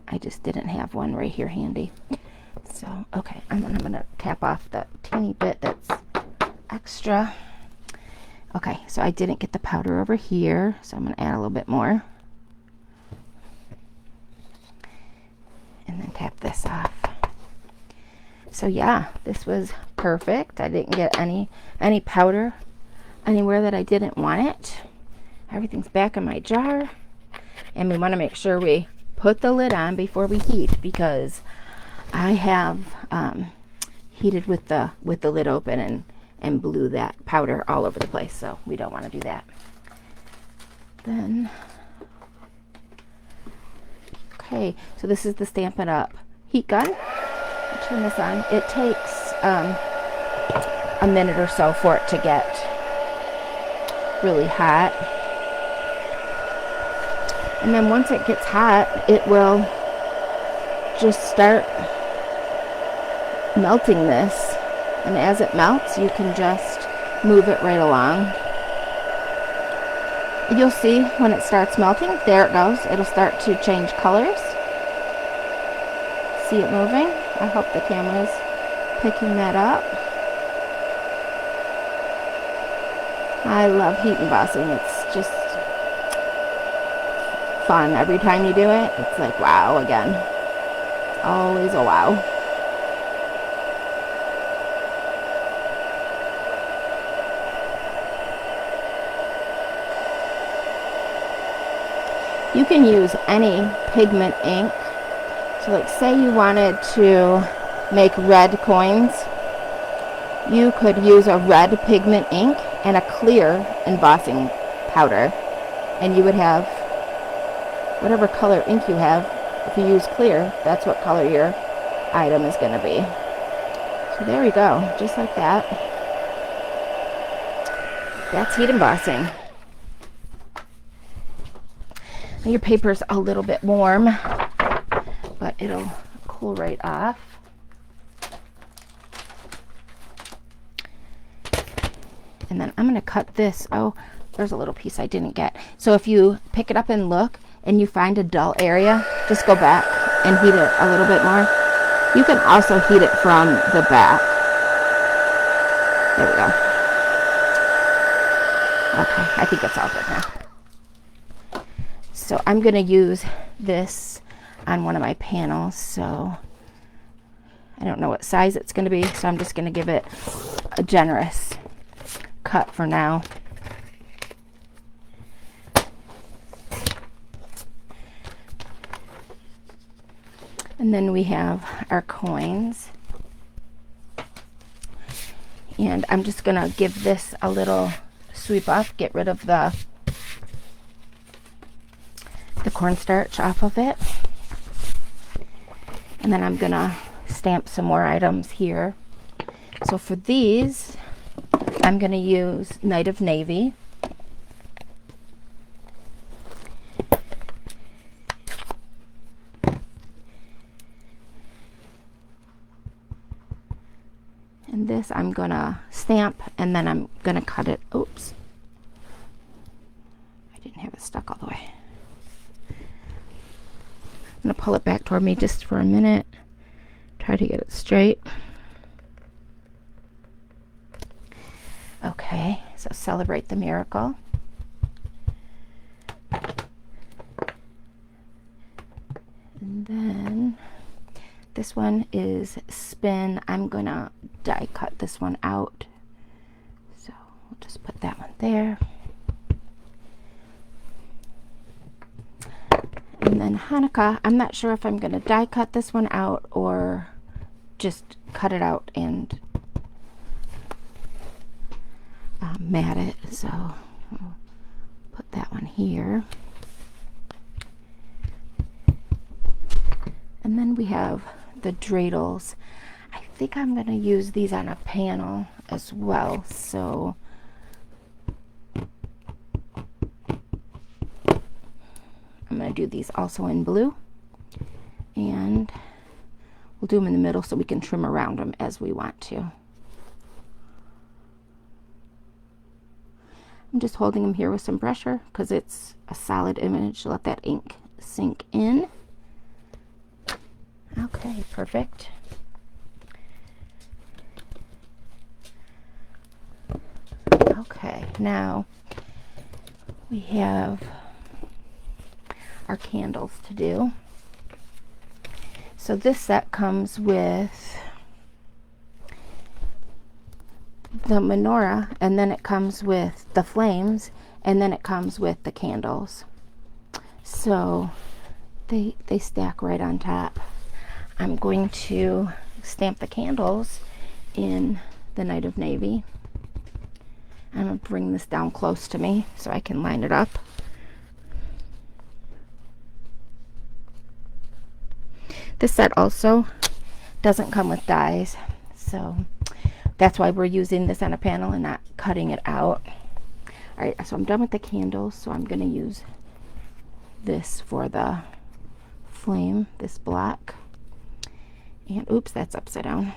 I just didn't have one right here handy. So, okay, I'm gonna tap off the teeny bit that's extra. Okay, so I didn't get the powder over here, so I'm going to add a little bit more. And then tap this off. So yeah, this was perfect. I didn't get any powder anywhere that I didn't want it. Everything's back in my jar. And we want to make sure we put the lid on before we heat because I have heated with the lid open and blew that powder all over the place, so we don't want to do that. Then, okay, so this is the Stampin' Up! Heat gun. I'll turn this on. It takes a minute or so for it to get really hot. And then once it gets hot, it will just start melting this. And as it melts, you can just move it right along. You'll see when it starts melting, there it goes. It'll start to change colors. See it moving? I hope the camera's picking that up. I love heat embossing. It's just fun. Every time you do it, it's like wow again. Always a wow. You can use any pigment ink. So like say you wanted to make red coins, you could use a red pigment ink and a clear embossing powder, and you would have whatever color ink you have. If you use clear, that's what color your item is going to be. So there we go, just like that. That's heat embossing. And your paper's a little bit warm, but it'll cool right off. And then I'm going to cut this. Oh, there's a little piece I didn't get. So if you pick it up and look and you find a dull area, just go back and heat it a little bit more. You can also heat it from the back. There we go. Okay, I think it's all good now. So I'm going to use this on one of my panels. So I don't know what size it's going to be, so I'm just going to give it a generous cut for now. And then we have our coins. And I'm just going to give this a little sweep off, get rid of the cornstarch off of it. And then I'm going to stamp some more items here. So for these, I'm going to use Night of Navy. And this I'm going to stamp, and then I'm going to cut it. Oops. I didn't have it stuck all the way. I'm going to pull it back toward me just for a minute. Try to get it straight. Okay, so Celebrate the Miracle. And then this one is Spin. I'm going to die cut this one out. So we'll just put that one there. And then Hanukah, I'm not sure if I'm going to die cut this one out or just cut it out and mat it. So I'll put that one here. And then we have the dreidels. I think I'm going to use these on a panel as well. So I'm going to do these also in blue. And we'll do them in the middle so we can trim around them as we want to. I'm just holding them here with some pressure because it's a solid image. Let that ink sink in. Okay, perfect. Okay, now we have our candles to do. So this set comes with the menorah, and then it comes with the flames, and then it comes with the candles. So they stack right on top. I'm going to stamp the candles in the Night of Navy. I'm going to bring this down close to me so I can line it up. This set also doesn't come with dies, so that's why we're using this on a panel and not cutting it out. Alright, so I'm done with the candles, so I'm going to use this for the flame, this block. And oops, that's upside down.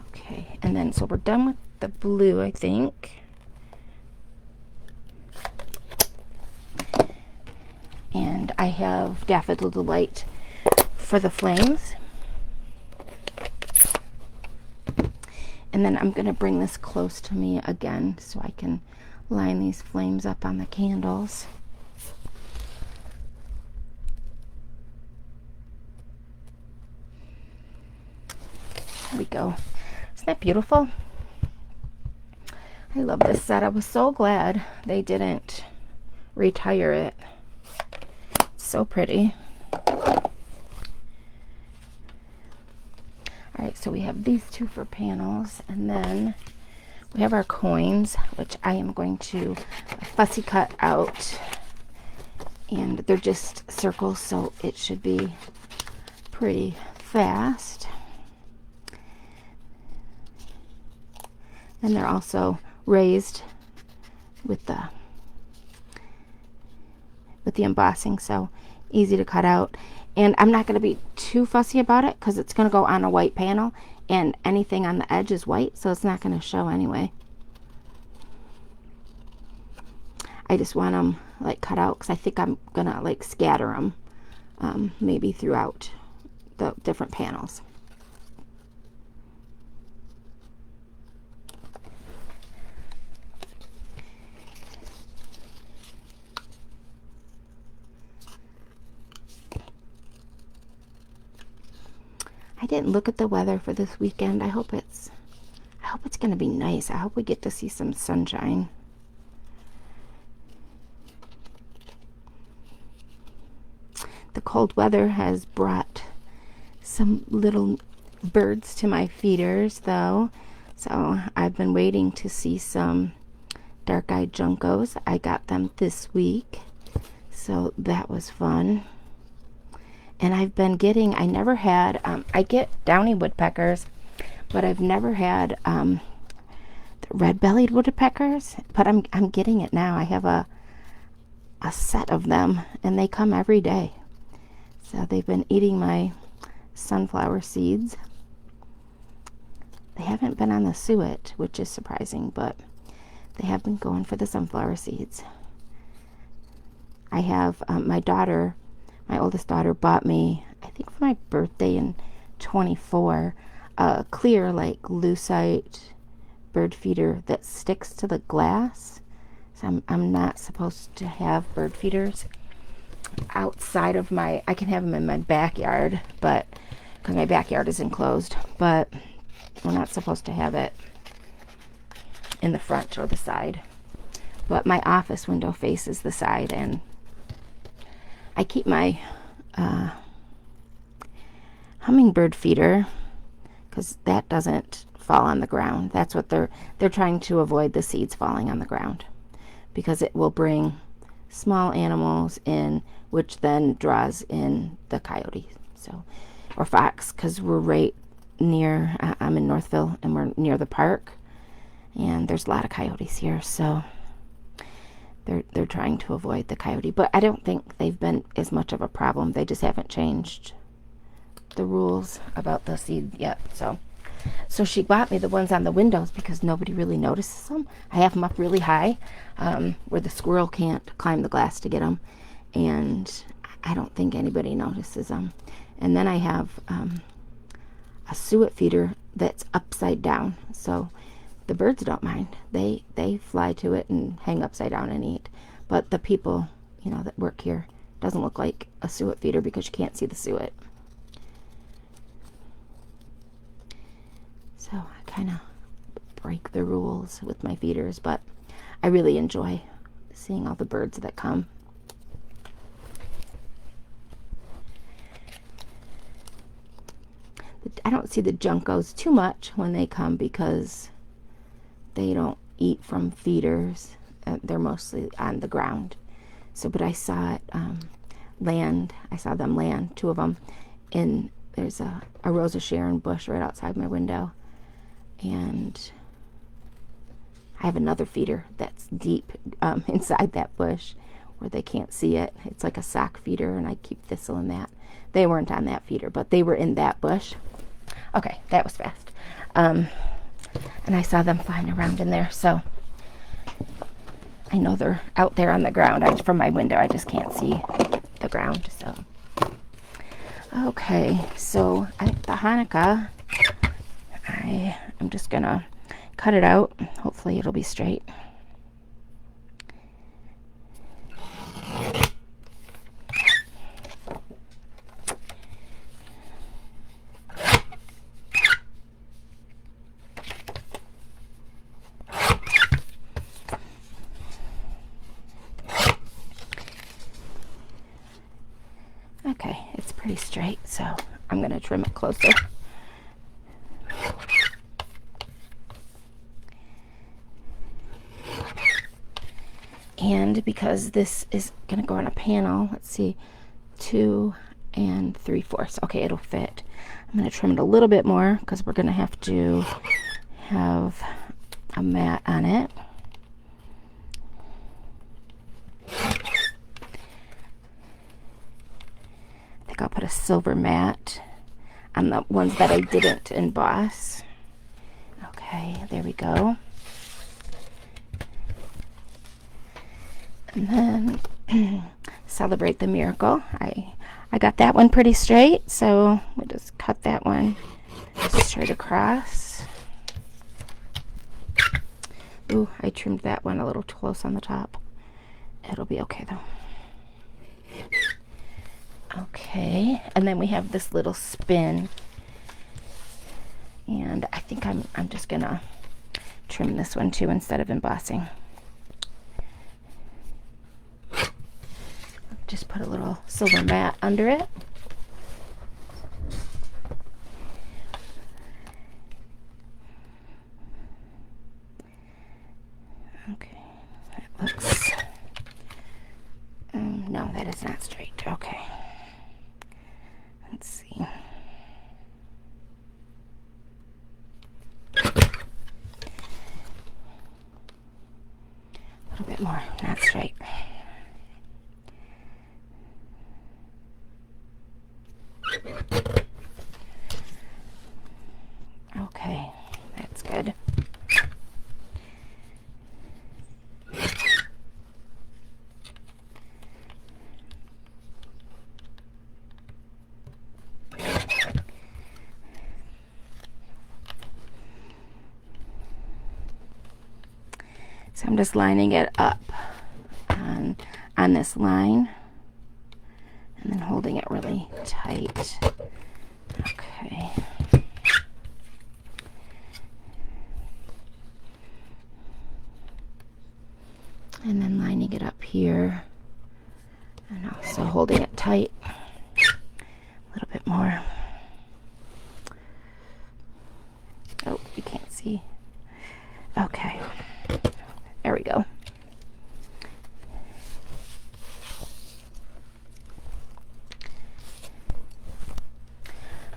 Okay, and then so we're done with the blue, I think. And I have Daffodil Delight for the flames. And then I'm going to bring this close to me again so I can line these flames up on the candles. There we go. Isn't that beautiful? I love this set. I was so glad they didn't retire it. It's so pretty. Alright, so we have these two for panels, and then we have our coins, which I am going to fussy cut out. And they're just circles, so it should be pretty fast. And they're also raised with the embossing, so easy to cut out. And I'm not going to be too fussy about it because it's going to go on a white panel, and anything on the edge is white, so it's not going to show anyway. I just want them like cut out because I think I'm going to like scatter them maybe throughout the different panels. I didn't look at the weather for this weekend. I hope it's going to be nice. I hope we get to see some sunshine. The cold weather has brought some little birds to my feeders, though. So I've been waiting to see some dark-eyed juncos. I got them this week, so that was fun. And I've been getting, I never had, I get downy woodpeckers, but I've never had the red-bellied woodpeckers, but I'm getting it now. I have a set of them, and they come every day. So they've been eating my sunflower seeds. They haven't been on the suet, which is surprising, but they have been going for the sunflower seeds. I have my daughter, my oldest daughter, bought me, I think for my birthday in 24, a clear like lucite bird feeder that sticks to the glass. So I'm not supposed to have bird feeders outside of my, I can have them in my backyard, but because my backyard is enclosed, but we're not supposed to have it in the front or the side. But my office window faces the side, and I keep my hummingbird feeder because that doesn't fall on the ground. That's what they're trying to avoid, the seeds falling on the ground, because it will bring small animals in, which then draws in the coyote, so, or fox, because we're right near, I'm in Northville, and we're near the park, and there's a lot of coyotes here, so they're trying to avoid the coyote. But I don't think they've been as much of a problem. They just haven't changed the rules about the seed yet. So she bought me the ones on the windows because nobody really notices them. I have them up really high where the squirrel can't climb the glass to get them, and I don't think anybody notices them. And then I have a suet feeder that's upside down, so the birds don't mind. They fly to it and hang upside down and eat. But the people, you know, that work here, doesn't look like a suet feeder because you can't see the suet. So I kind of break the rules with my feeders, but I really enjoy seeing all the birds that come. I don't see the juncos too much when they come because they don't eat from feeders. They're mostly on the ground. So, but I saw it land. I saw them land, two of them. And there's a Rose of Sharon bush right outside my window. And I have another feeder that's deep inside that bush where they can't see it. It's like a sock feeder, and I keep thistle in that. They weren't on that feeder, but they were in that bush. Okay, that was fast. And I saw them flying around in there, so I know they're out there on the ground. From my window, I just can't see the ground. So, okay, so the Hanukah, I'm just gonna cut it out. Hopefully, it'll be straight. pretty straight, so I'm going to trim it closer. And because this is going to go on a panel, let's see, 2 3/4. Okay, it'll fit. I'm going to trim it a little bit more because we're going to have a mat on it. I think I'll put a silver mat on the ones that I didn't emboss. Okay, there we go. And then Celebrate the Miracle. I got that one pretty straight, so we'll just cut that one straight across. Ooh, I trimmed that one a little close on the top. It'll be okay though. Okay, and then we have this little spin, and I think I'm just gonna trim this one too instead of embossing. Just put a little silver mat under it. Okay, that looks, no, that is not straight. Okay, let's see. A little bit more, not straight. Okay, that's good. So I'm just lining it up on this line and then holding it really tight. Okay. And then lining it up here and also holding it tight a little bit more. Oh, you can't see. Okay, there we go.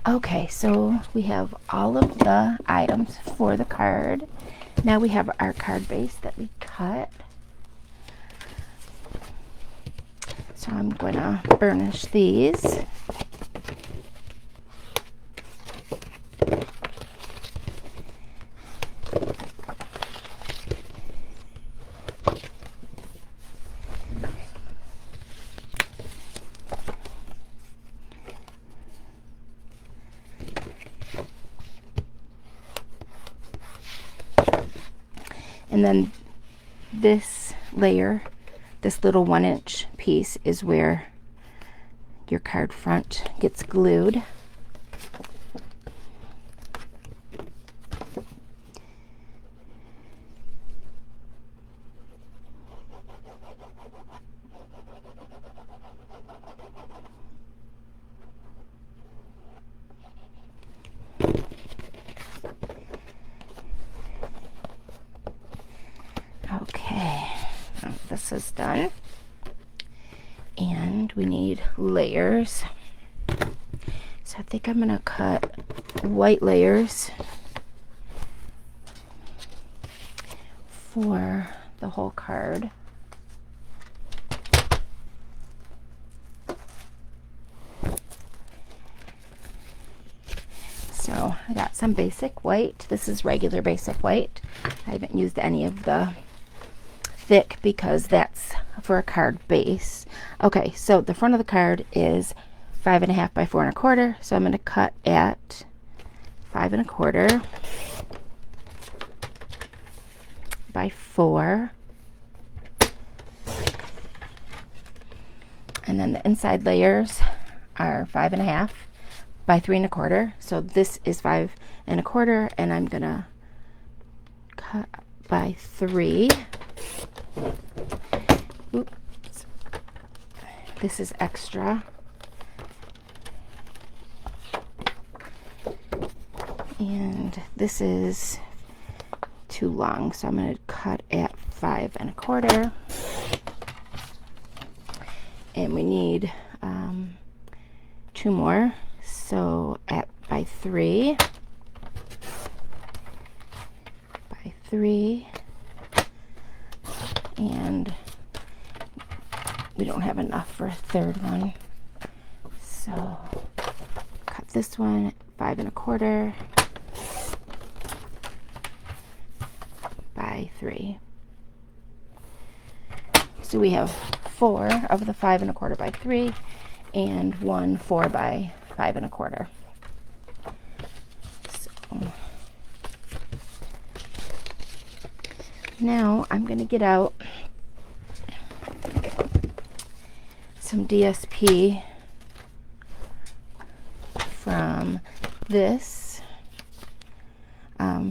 Okay, so we have all of the items for the card. Now we have our card base that we cut. So I'm going to burnish these. And then this layer, this little 1-inch piece, is where your card front gets glued. Okay, this is done. And we need layers. So I think I'm gonna cut white layers for the whole card. So I got some basic white. This is regular basic white. I haven't used any of the thick because that's for a card base. Okay, so the front of the card is 5.5 by 4 1/4. So I'm going to cut at 5 1/4 by 4. And then the inside layers are 5.5 by 3 1/4. So this is 5 1/4, and I'm going to cut by 3. Oops. This is extra. And this is too long, so I'm going to cut at 5 1/4. And we need 2 more, so by 3, and we don't have enough for a third one, so cut this one 5 1/4 by 3. So we have 4 of the 5 1/4 by 3 and 1 4 by 5 1/4. So now I'm going to get out some DSP from this,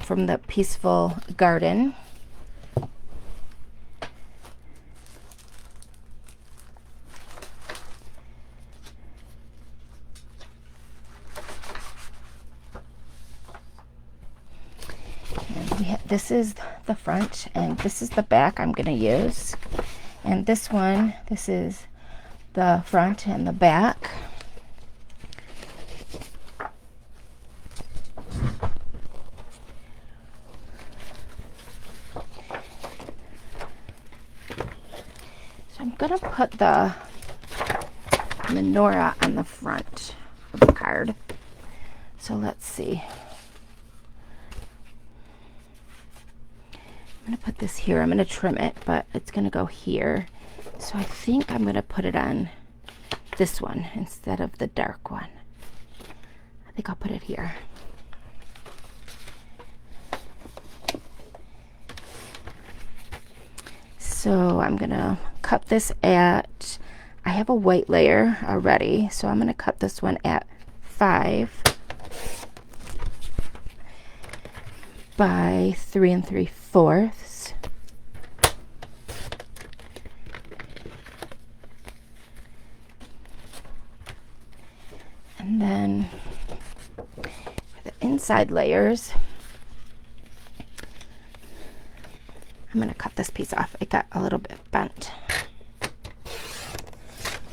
from the Peaceful Garden. This is the front and this is the back I'm going to use. And this is the front and the back. So I'm going to put the menorah on the front of the card. So let's see. I'm going to put this here. I'm going to trim it, but it's going to go here. So I think I'm going to put it on this one instead of the dark one. I think I'll put it here. So I'm going to cut this at, I have a white layer already, so I'm going to cut this one at 5 by 3 3/4. And then for the inside layers, I'm going to cut this piece off. It got a little bit bent.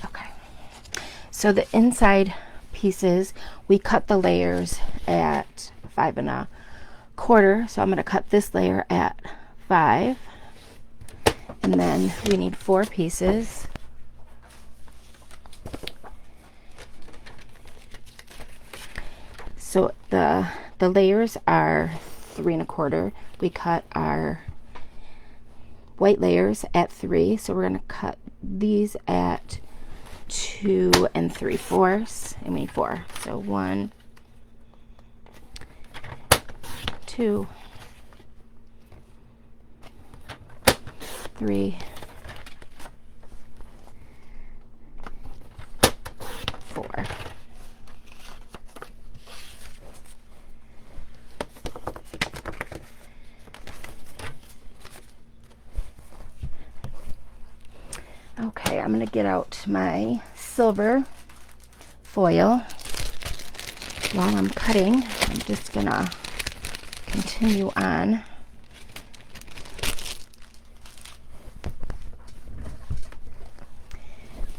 Okay. So the inside pieces, we cut the layers at 5 1/4. So I'm going to cut this layer at 5. And then we need 4 pieces. So the layers are 3 1/4. We cut our white layers at 3, so we're going to cut these at 2 3/4, and we need 4. So 1, 2, 3, 4. Okay, I'm going to get out my silver foil. While I'm cutting, I'm just going to continue on.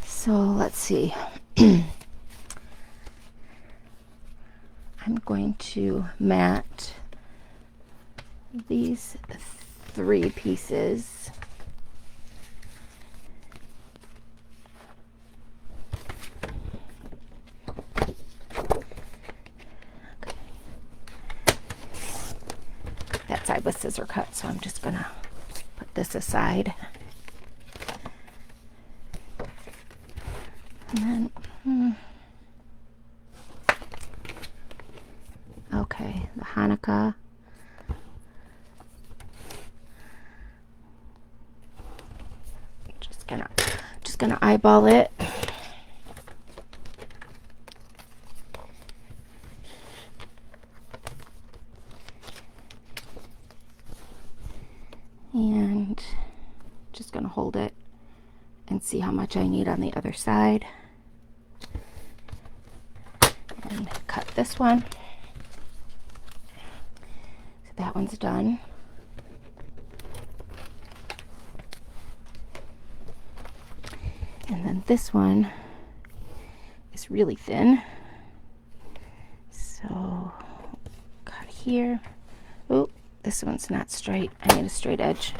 So let's see. I'm going to mat these 3 pieces. That side was scissor cut, so I'm just gonna put this aside. And then, okay, the Hanukah. Just gonna eyeball it. And just gonna hold it and see how much I need on the other side. And cut this one. that one's done. And then this one is really thin. So cut here. Oh, this one's not straight. I need a straight edge.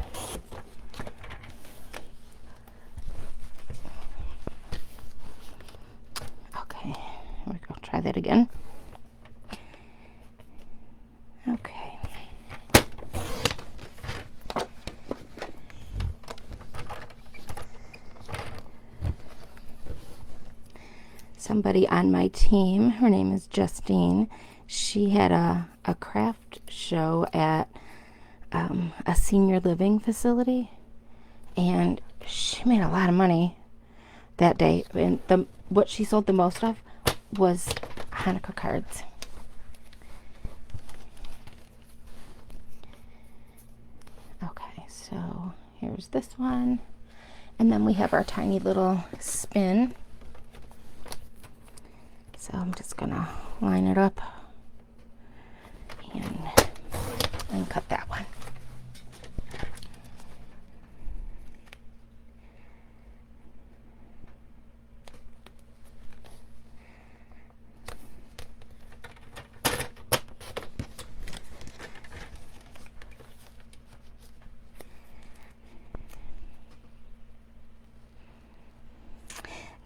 Okay, here we go. Try that again. Okay. Somebody on my team, her name is Justine, she had a craft show at a senior living facility, and she made a lot of money that day. And what she sold the most of was Hanukah cards. Okay, so here's this one. And then we have our tiny little spin. So I'm just gonna line it up and cut that one.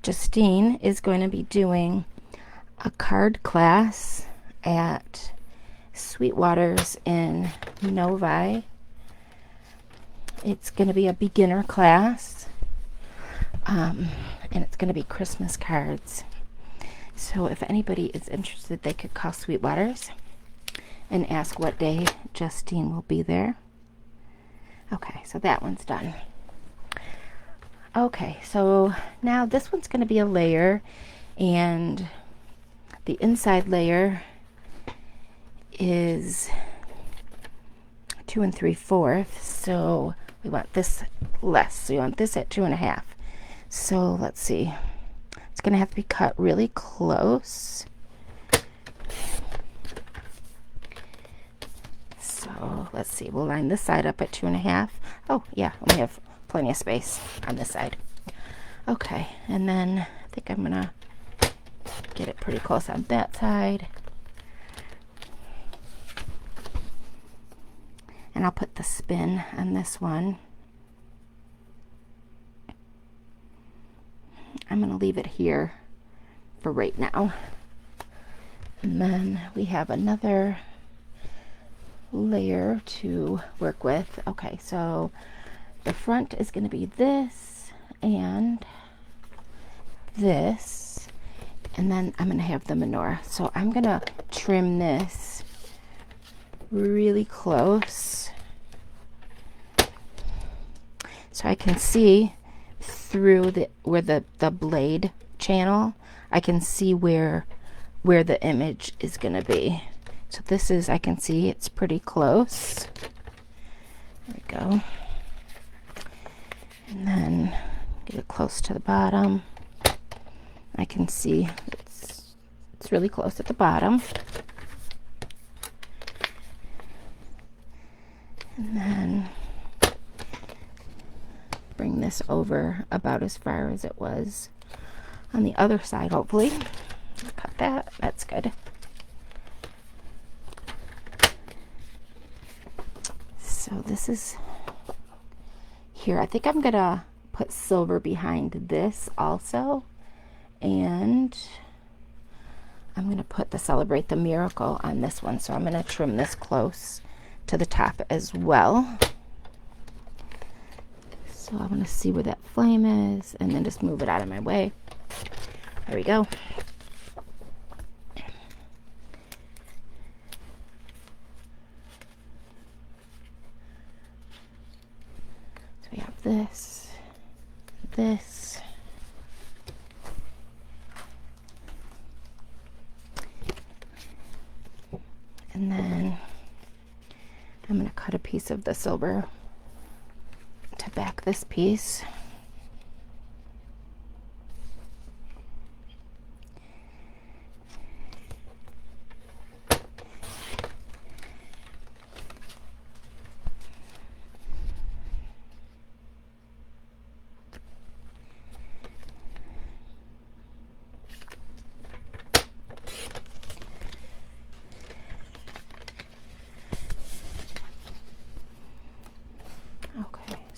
Justine is going to be doing a card class at Sweetwater's in Novi. It's going to be a beginner class, and it's going to be Christmas cards. So if anybody is interested, they could call Sweetwater's and ask what day Justine will be there. Okay, so that one's done. Okay, so now this one's going to be a layer, and the inside layer is 2 3/4, so we want this less. So we want this at 2 1/2. So let's see. It's going to have to be cut really close. So let's see. We'll line this side up at 2 1/2. Oh yeah, we have plenty of space on this side. Okay, and then I think I'm gonna get it pretty close on that side. And I'll put the spin on this one. I'm gonna leave it here for right now. And then we have another layer to work with. Okay, so the front is going to be this and this, and then I'm going to have the menorah. So I'm going to trim this really close so I can see through where the blade channel, I can see where the image is going to be. So this is, I can see it's pretty close. There we go. And then get it close to the bottom. I can see it's really close at the bottom. And then bring this over about as far as it was on the other side, hopefully. Cut that. That's good. So this is here. I think I'm gonna put silver behind this also, and I'm gonna put the Celebrate the Miracle on this one. So I'm gonna trim this close to the top as well. So I want to see where that flame is, and then just move it out of my way. There we go. So we have this, this, and then I'm going to cut a piece of the silver to back this piece.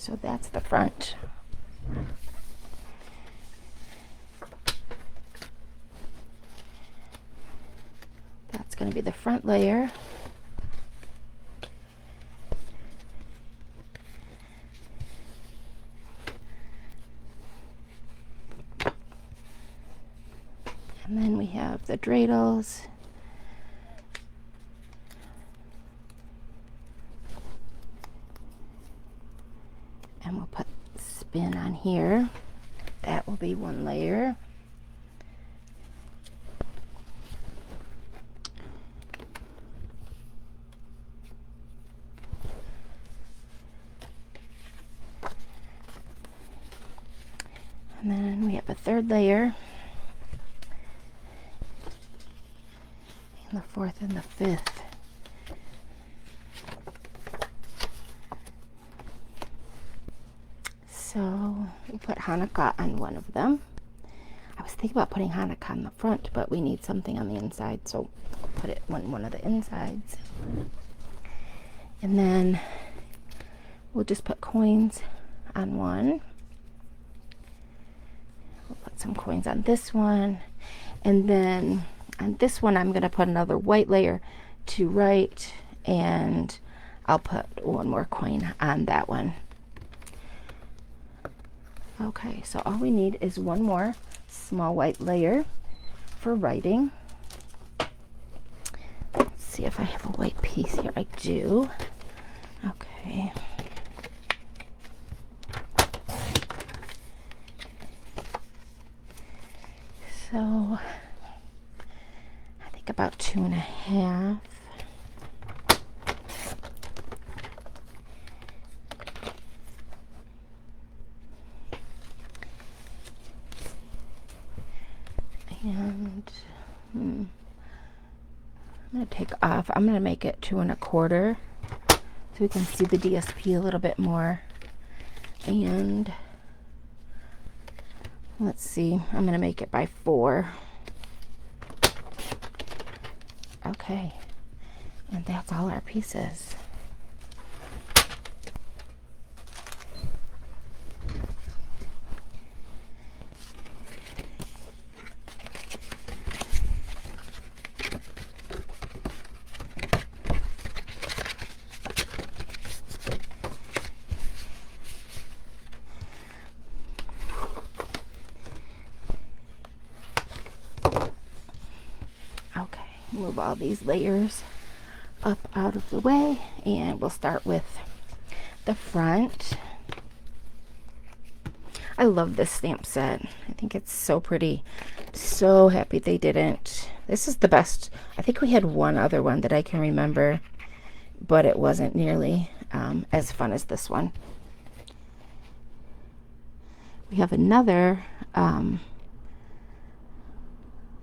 So that's the front. That's going to be the front layer. And then we have the dreidels. And we'll put spin on here. That will be one layer. And then we have a third layer. And the fourth and the fifth. So we put Hanukah on one of them. I was thinking about putting Hanukah on the front, but we need something on the inside, so put it on one of the insides. And then we'll just put coins on one. We'll put some coins on this one. And then on this one, I'm going to put another white layer to right, and I'll put one more coin on that one. Okay, so all we need is one more small white layer for writing. Let's see if I have a white piece here. I do. Okay. So I think about 2.5. And I'm going to take off. I'm going to make it 2.25 so we can see the DSP a little bit more. And let's see, I'm going to make it by 4. Okay, and that's all our pieces. Move all these layers up out of the way, and we'll start with the front. I love this stamp set. I think it's so pretty. So happy they didn't. This is the best. I think we had one other one that I can remember, but it wasn't nearly as fun as this one. We have another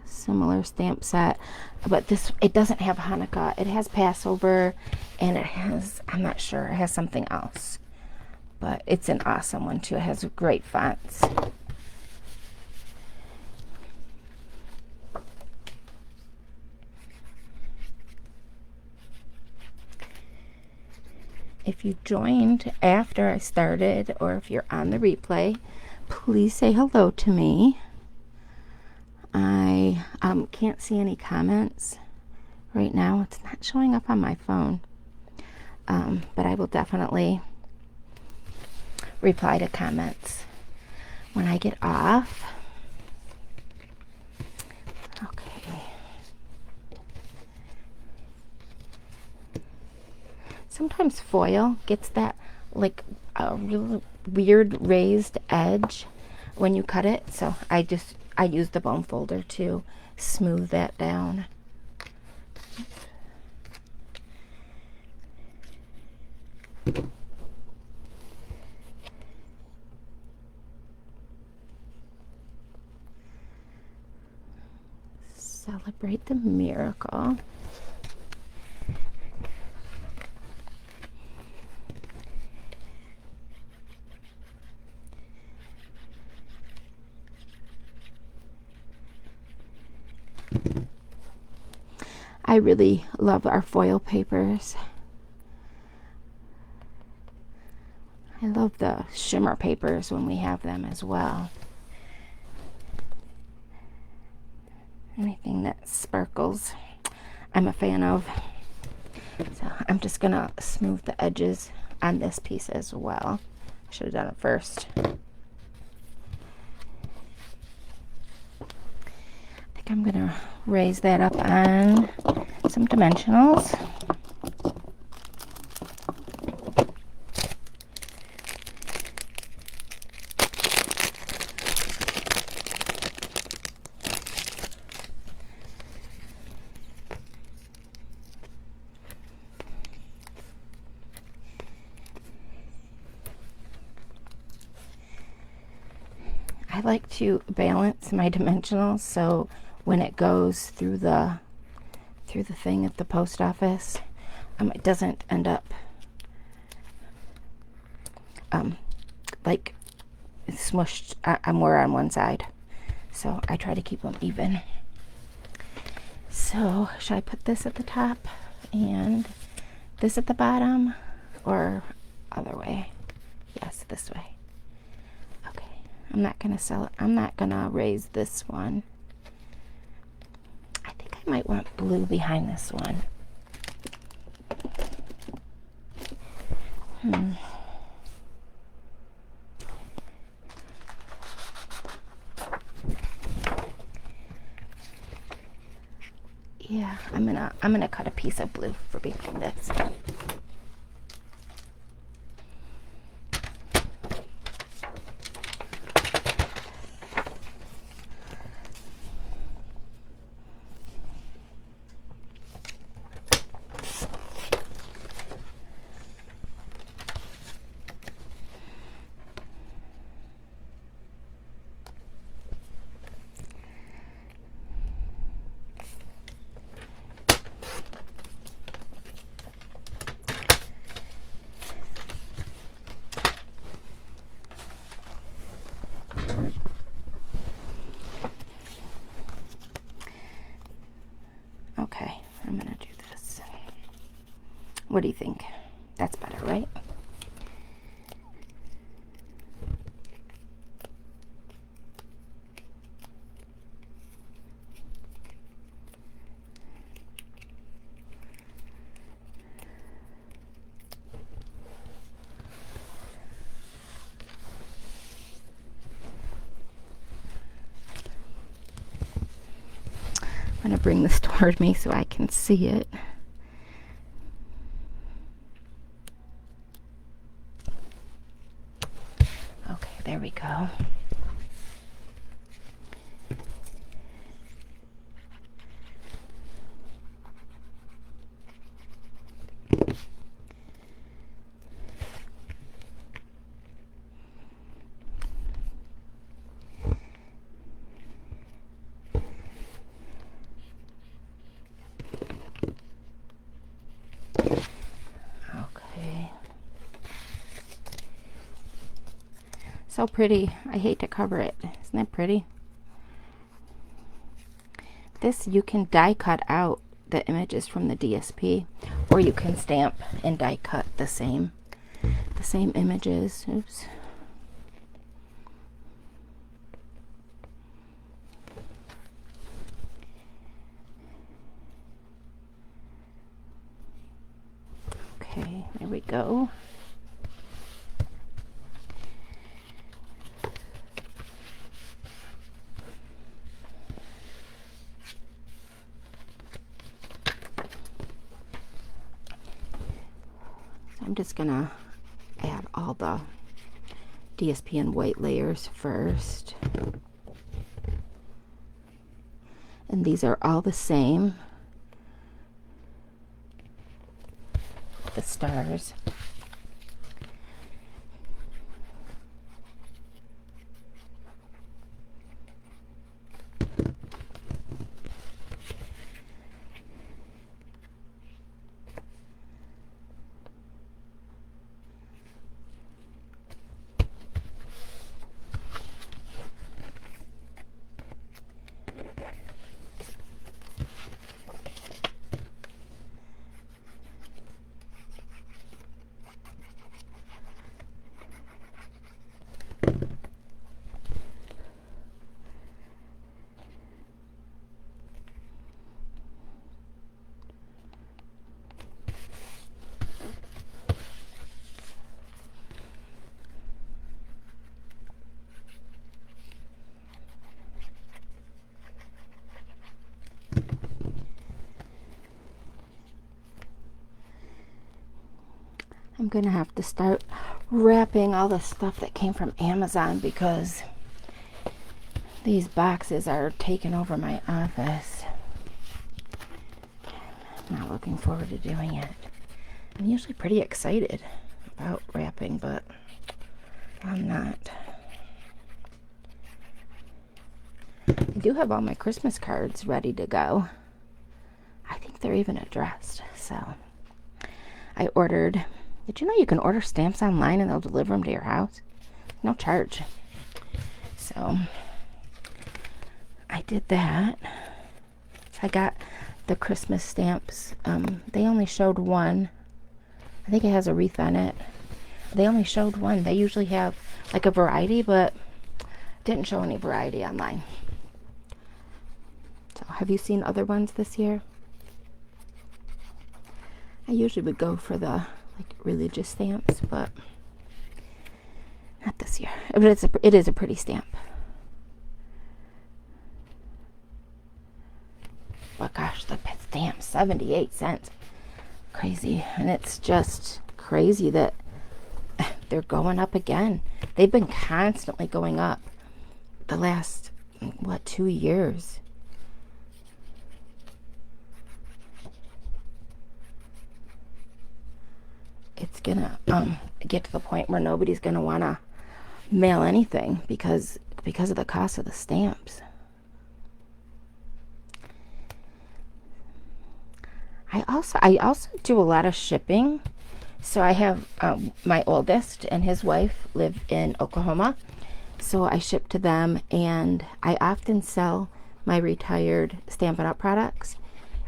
similar stamp set, but this, it doesn't have Hanukah. It has Passover, and it has, I'm not sure, it has something else, but it's an awesome one too. It has great fonts. If you joined after I started, or if you're on the replay, please say hello to me. I can't see any comments right now. It's not showing up on my phone, but I will definitely reply to comments when I get off. Okay. Sometimes foil gets that like a really weird raised edge when you cut it, so I use the bone folder to smooth that down. Celebrate the miracle. I really love our foil papers. I love the shimmer papers when we have them as well. Anything that sparkles, I'm a fan of. So I'm just gonna smooth the edges on this piece as well. I should have done it first. I think I'm gonna raise that up on some dimensionals. I like to balance my dimensionals so when it goes through the thing at the post office, it doesn't end up like smushed more on one side. So I try to keep them even. So should I put this at the top and this at the bottom, or other way? Yes, this way. I'm not gonna raise this one. I think I might want blue behind this one. Yeah, I'm gonna cut a piece of blue for behind this. Okay, I'm gonna do this. What do you think? That's better, right? I'm going to bring this toward me so I can see it. Okay, there we go. So pretty. I hate to cover it. Isn't that pretty? This, you can die cut out the images from the DSP, or you can stamp and die cut the same images. Oops. Okay, there we go. I'm just gonna add all the DSP and white layers first. And these are all the same. The stars. I'm gonna have to start wrapping all the stuff that came from Amazon because these boxes are taking over my office. I'm not looking forward to doing it. I'm usually pretty excited about wrapping, but I'm not. I do have all my Christmas cards ready to go. I think they're even addressed. So I ordered, did you know you can order stamps online and they'll deliver them to your house? No charge. So I did that. I got the Christmas stamps. They only showed one. I think it has a wreath on it. They only showed one. They usually have like a variety, but didn't show any variety online. So have you seen other ones this year? I usually would go for the like religious stamps, but not this year. But it is a pretty stamp. But gosh, the stamp, 78 cents. Crazy. And it's just crazy that they're going up again. They've been constantly going up the last, 2 years. It's gonna get to the point where nobody's gonna wanna mail anything because of the cost of the stamps. I also do a lot of shipping. So I have my oldest and his wife live in Oklahoma. So I ship to them, and I often sell my retired Stampin' Up! Products,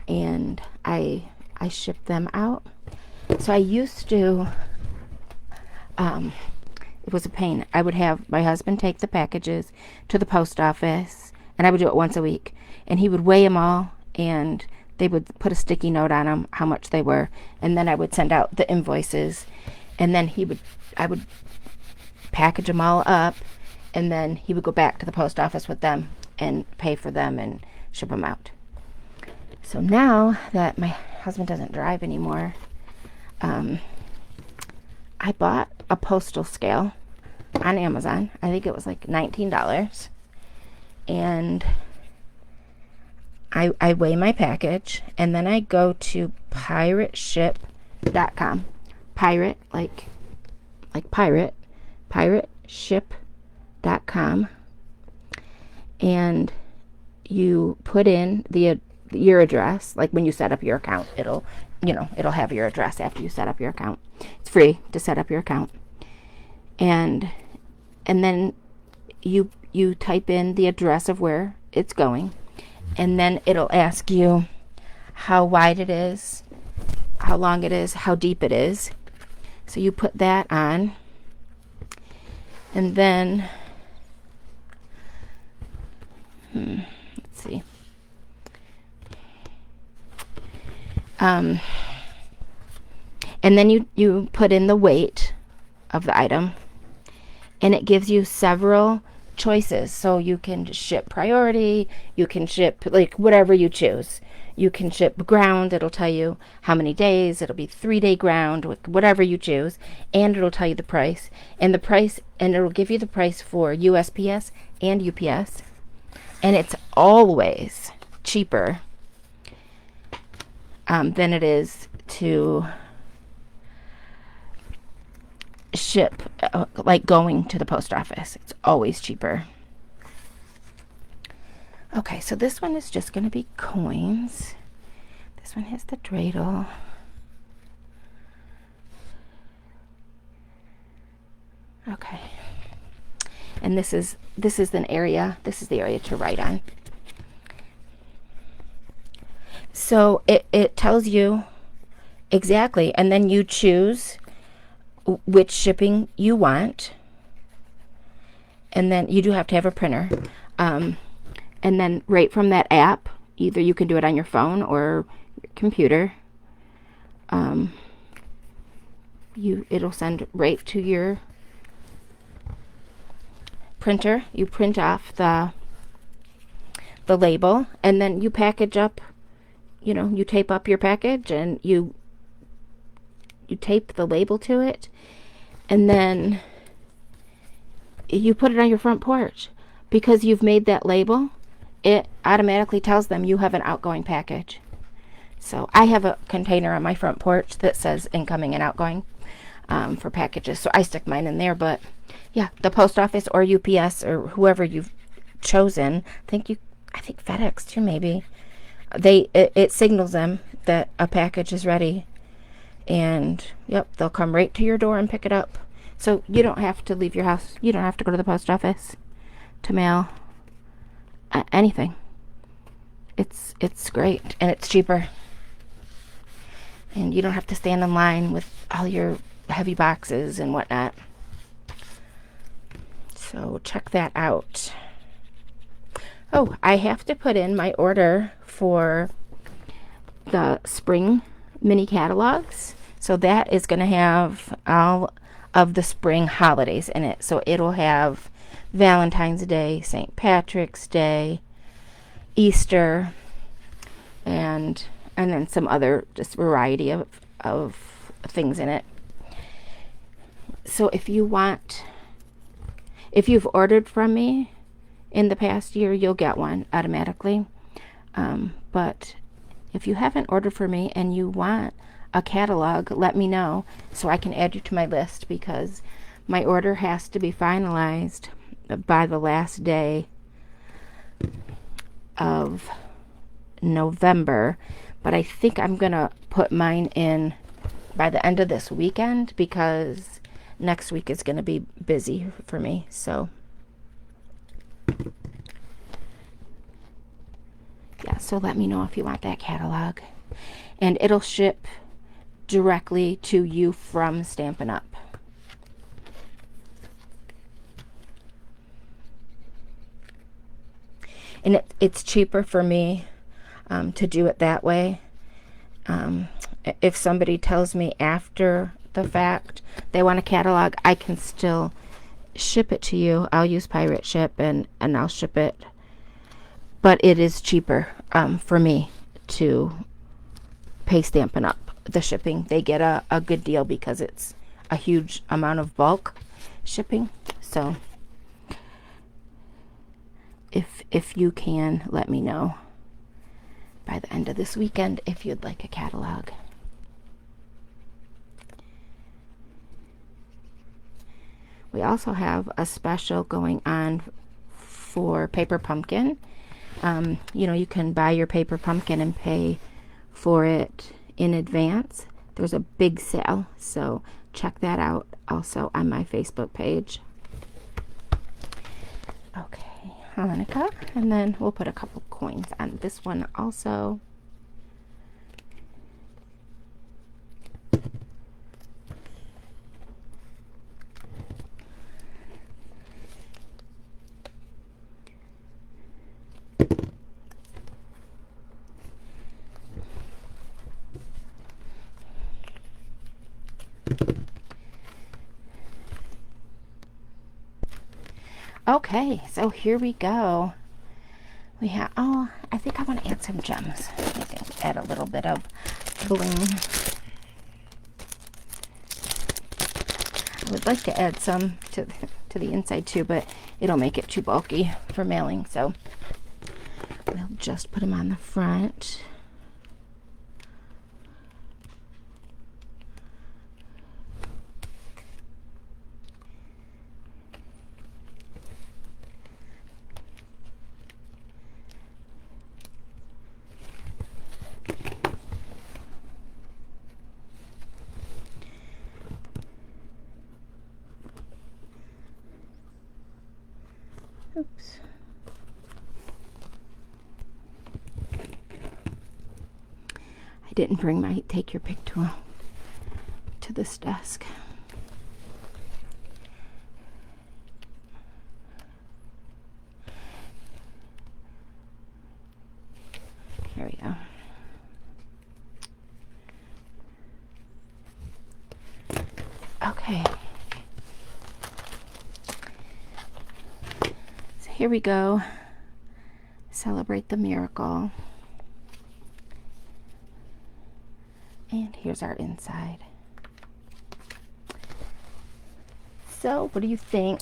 and I ship them out. So I used to, it was a pain. I would have my husband take the packages to the post office, and I would do it once a week, and he would weigh them all, and they would put a sticky note on them how much they were, and then I would send out the invoices, and then I would package them all up, and then he would go back to the post office with them and pay for them and ship them out. So now that my husband doesn't drive anymore, I bought a postal scale on Amazon. I think it was like $19, and I weigh my package, and then I go to pirateship.com. Pirate, like pirate, pirateship.com, and you put in your address. Like when you set up your account, it'll have your address after you set up your account. It's free to set up your account, and then you type in the address of where it's going. And then it'll ask you how wide it is, how long it is, how deep it is. So you put that on. And then, let's see. And then you put in the weight of the item. And it gives you several choices. So you can ship priority, you can ship like whatever you choose. You can ship ground, it'll tell you how many days, it'll be 3-day ground, whatever you choose, and it'll tell you the price. And it'll give you the price for USPS and UPS. And it's always cheaper than it is to ship like going to the post office. It's always cheaper. Okay, so this one is just going to be coins. This one has the dreidel. Okay, and this is an area. This is the area to write on. So it tells you exactly, and then you choose which shipping you want, and then you do have to have a printer, and then right from that app, either you can do it on your phone or your computer, it'll send right to your printer. You print off the label, and then you package up, you tape up your package, and you you tape the label to it, and then you put it on your front porch. Because you've made that label, it automatically tells them you have an outgoing package. So I have a container on my front porch that says incoming and outgoing for packages. So I stick mine in there. But yeah, the post office or UPS or whoever you've chosen, I think FedEx too, maybe. It signals them that a package is ready. And yep, they'll come right to your door and pick it up. So you don't have to leave your house. You don't have to go to the post office to mail anything. It's great, and it's cheaper. And you don't have to stand in line with all your heavy boxes and whatnot. So check that out. Oh, I have to put in my order for the spring mini catalogs. So that is going to have all of the spring holidays in it. So it'll have Valentine's Day, St. Patrick's Day, Easter, and then some other just variety of things in it. So if you've ordered from me in the past year, you'll get one automatically. But if you haven't ordered from me and you want a catalog, let me know so I can add you to my list, because my order has to be finalized by the last day of November. But I think I'm gonna put mine in by the end of this weekend, because next week is gonna be busy for me. So yeah, so let me know if you want that catalog, and it'll ship directly to you from Stampin' Up. And it's cheaper for me to do it that way. If somebody tells me after the fact they want a catalog, I can still ship it to you. I'll use Pirate Ship and I'll ship it. But it is cheaper for me to pay Stampin' Up the shipping. They get a good deal because it's a huge amount of bulk shipping. So if you can, let me know by the end of this weekend if you'd like a catalog. We also have a special going on for Paper Pumpkin. You can buy your Paper Pumpkin and pay for it in advance. There's a big sale, so check that out also on my Facebook page. Okay, Hanukah, and then we'll put a couple coins on this one also. Okay, so here we go. We have, I think I want to add some gems. I think add a little bit of bling. I would like to add some to the inside too, but it'll make it too bulky for mailing, so we'll just put them on the front. Oops. I didn't bring my take your pick tool to this desk. Here we go. Okay. Here we go. Celebrate the miracle. And here's our inside. So what do you think?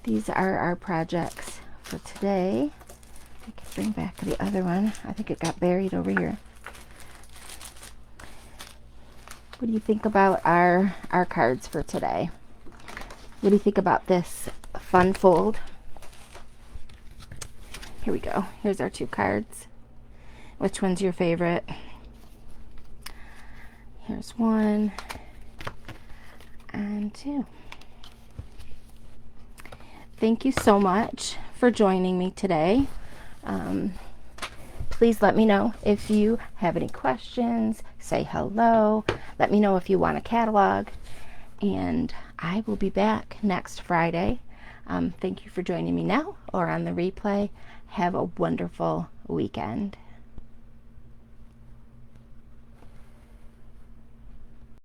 These are our projects for today. I can bring back the other one. I think it got buried over here. What do you think about our cards for today? What do you think about this fun fold? Here we go. Here's our 2 cards. Which one's your favorite? Here's 1 and 2. Thank you so much for joining me today. Please let me know if you have any questions. Say hello. Let me know if you want a catalog. And I will be back next Friday. Thank you for joining me now or on the replay. Have a wonderful weekend.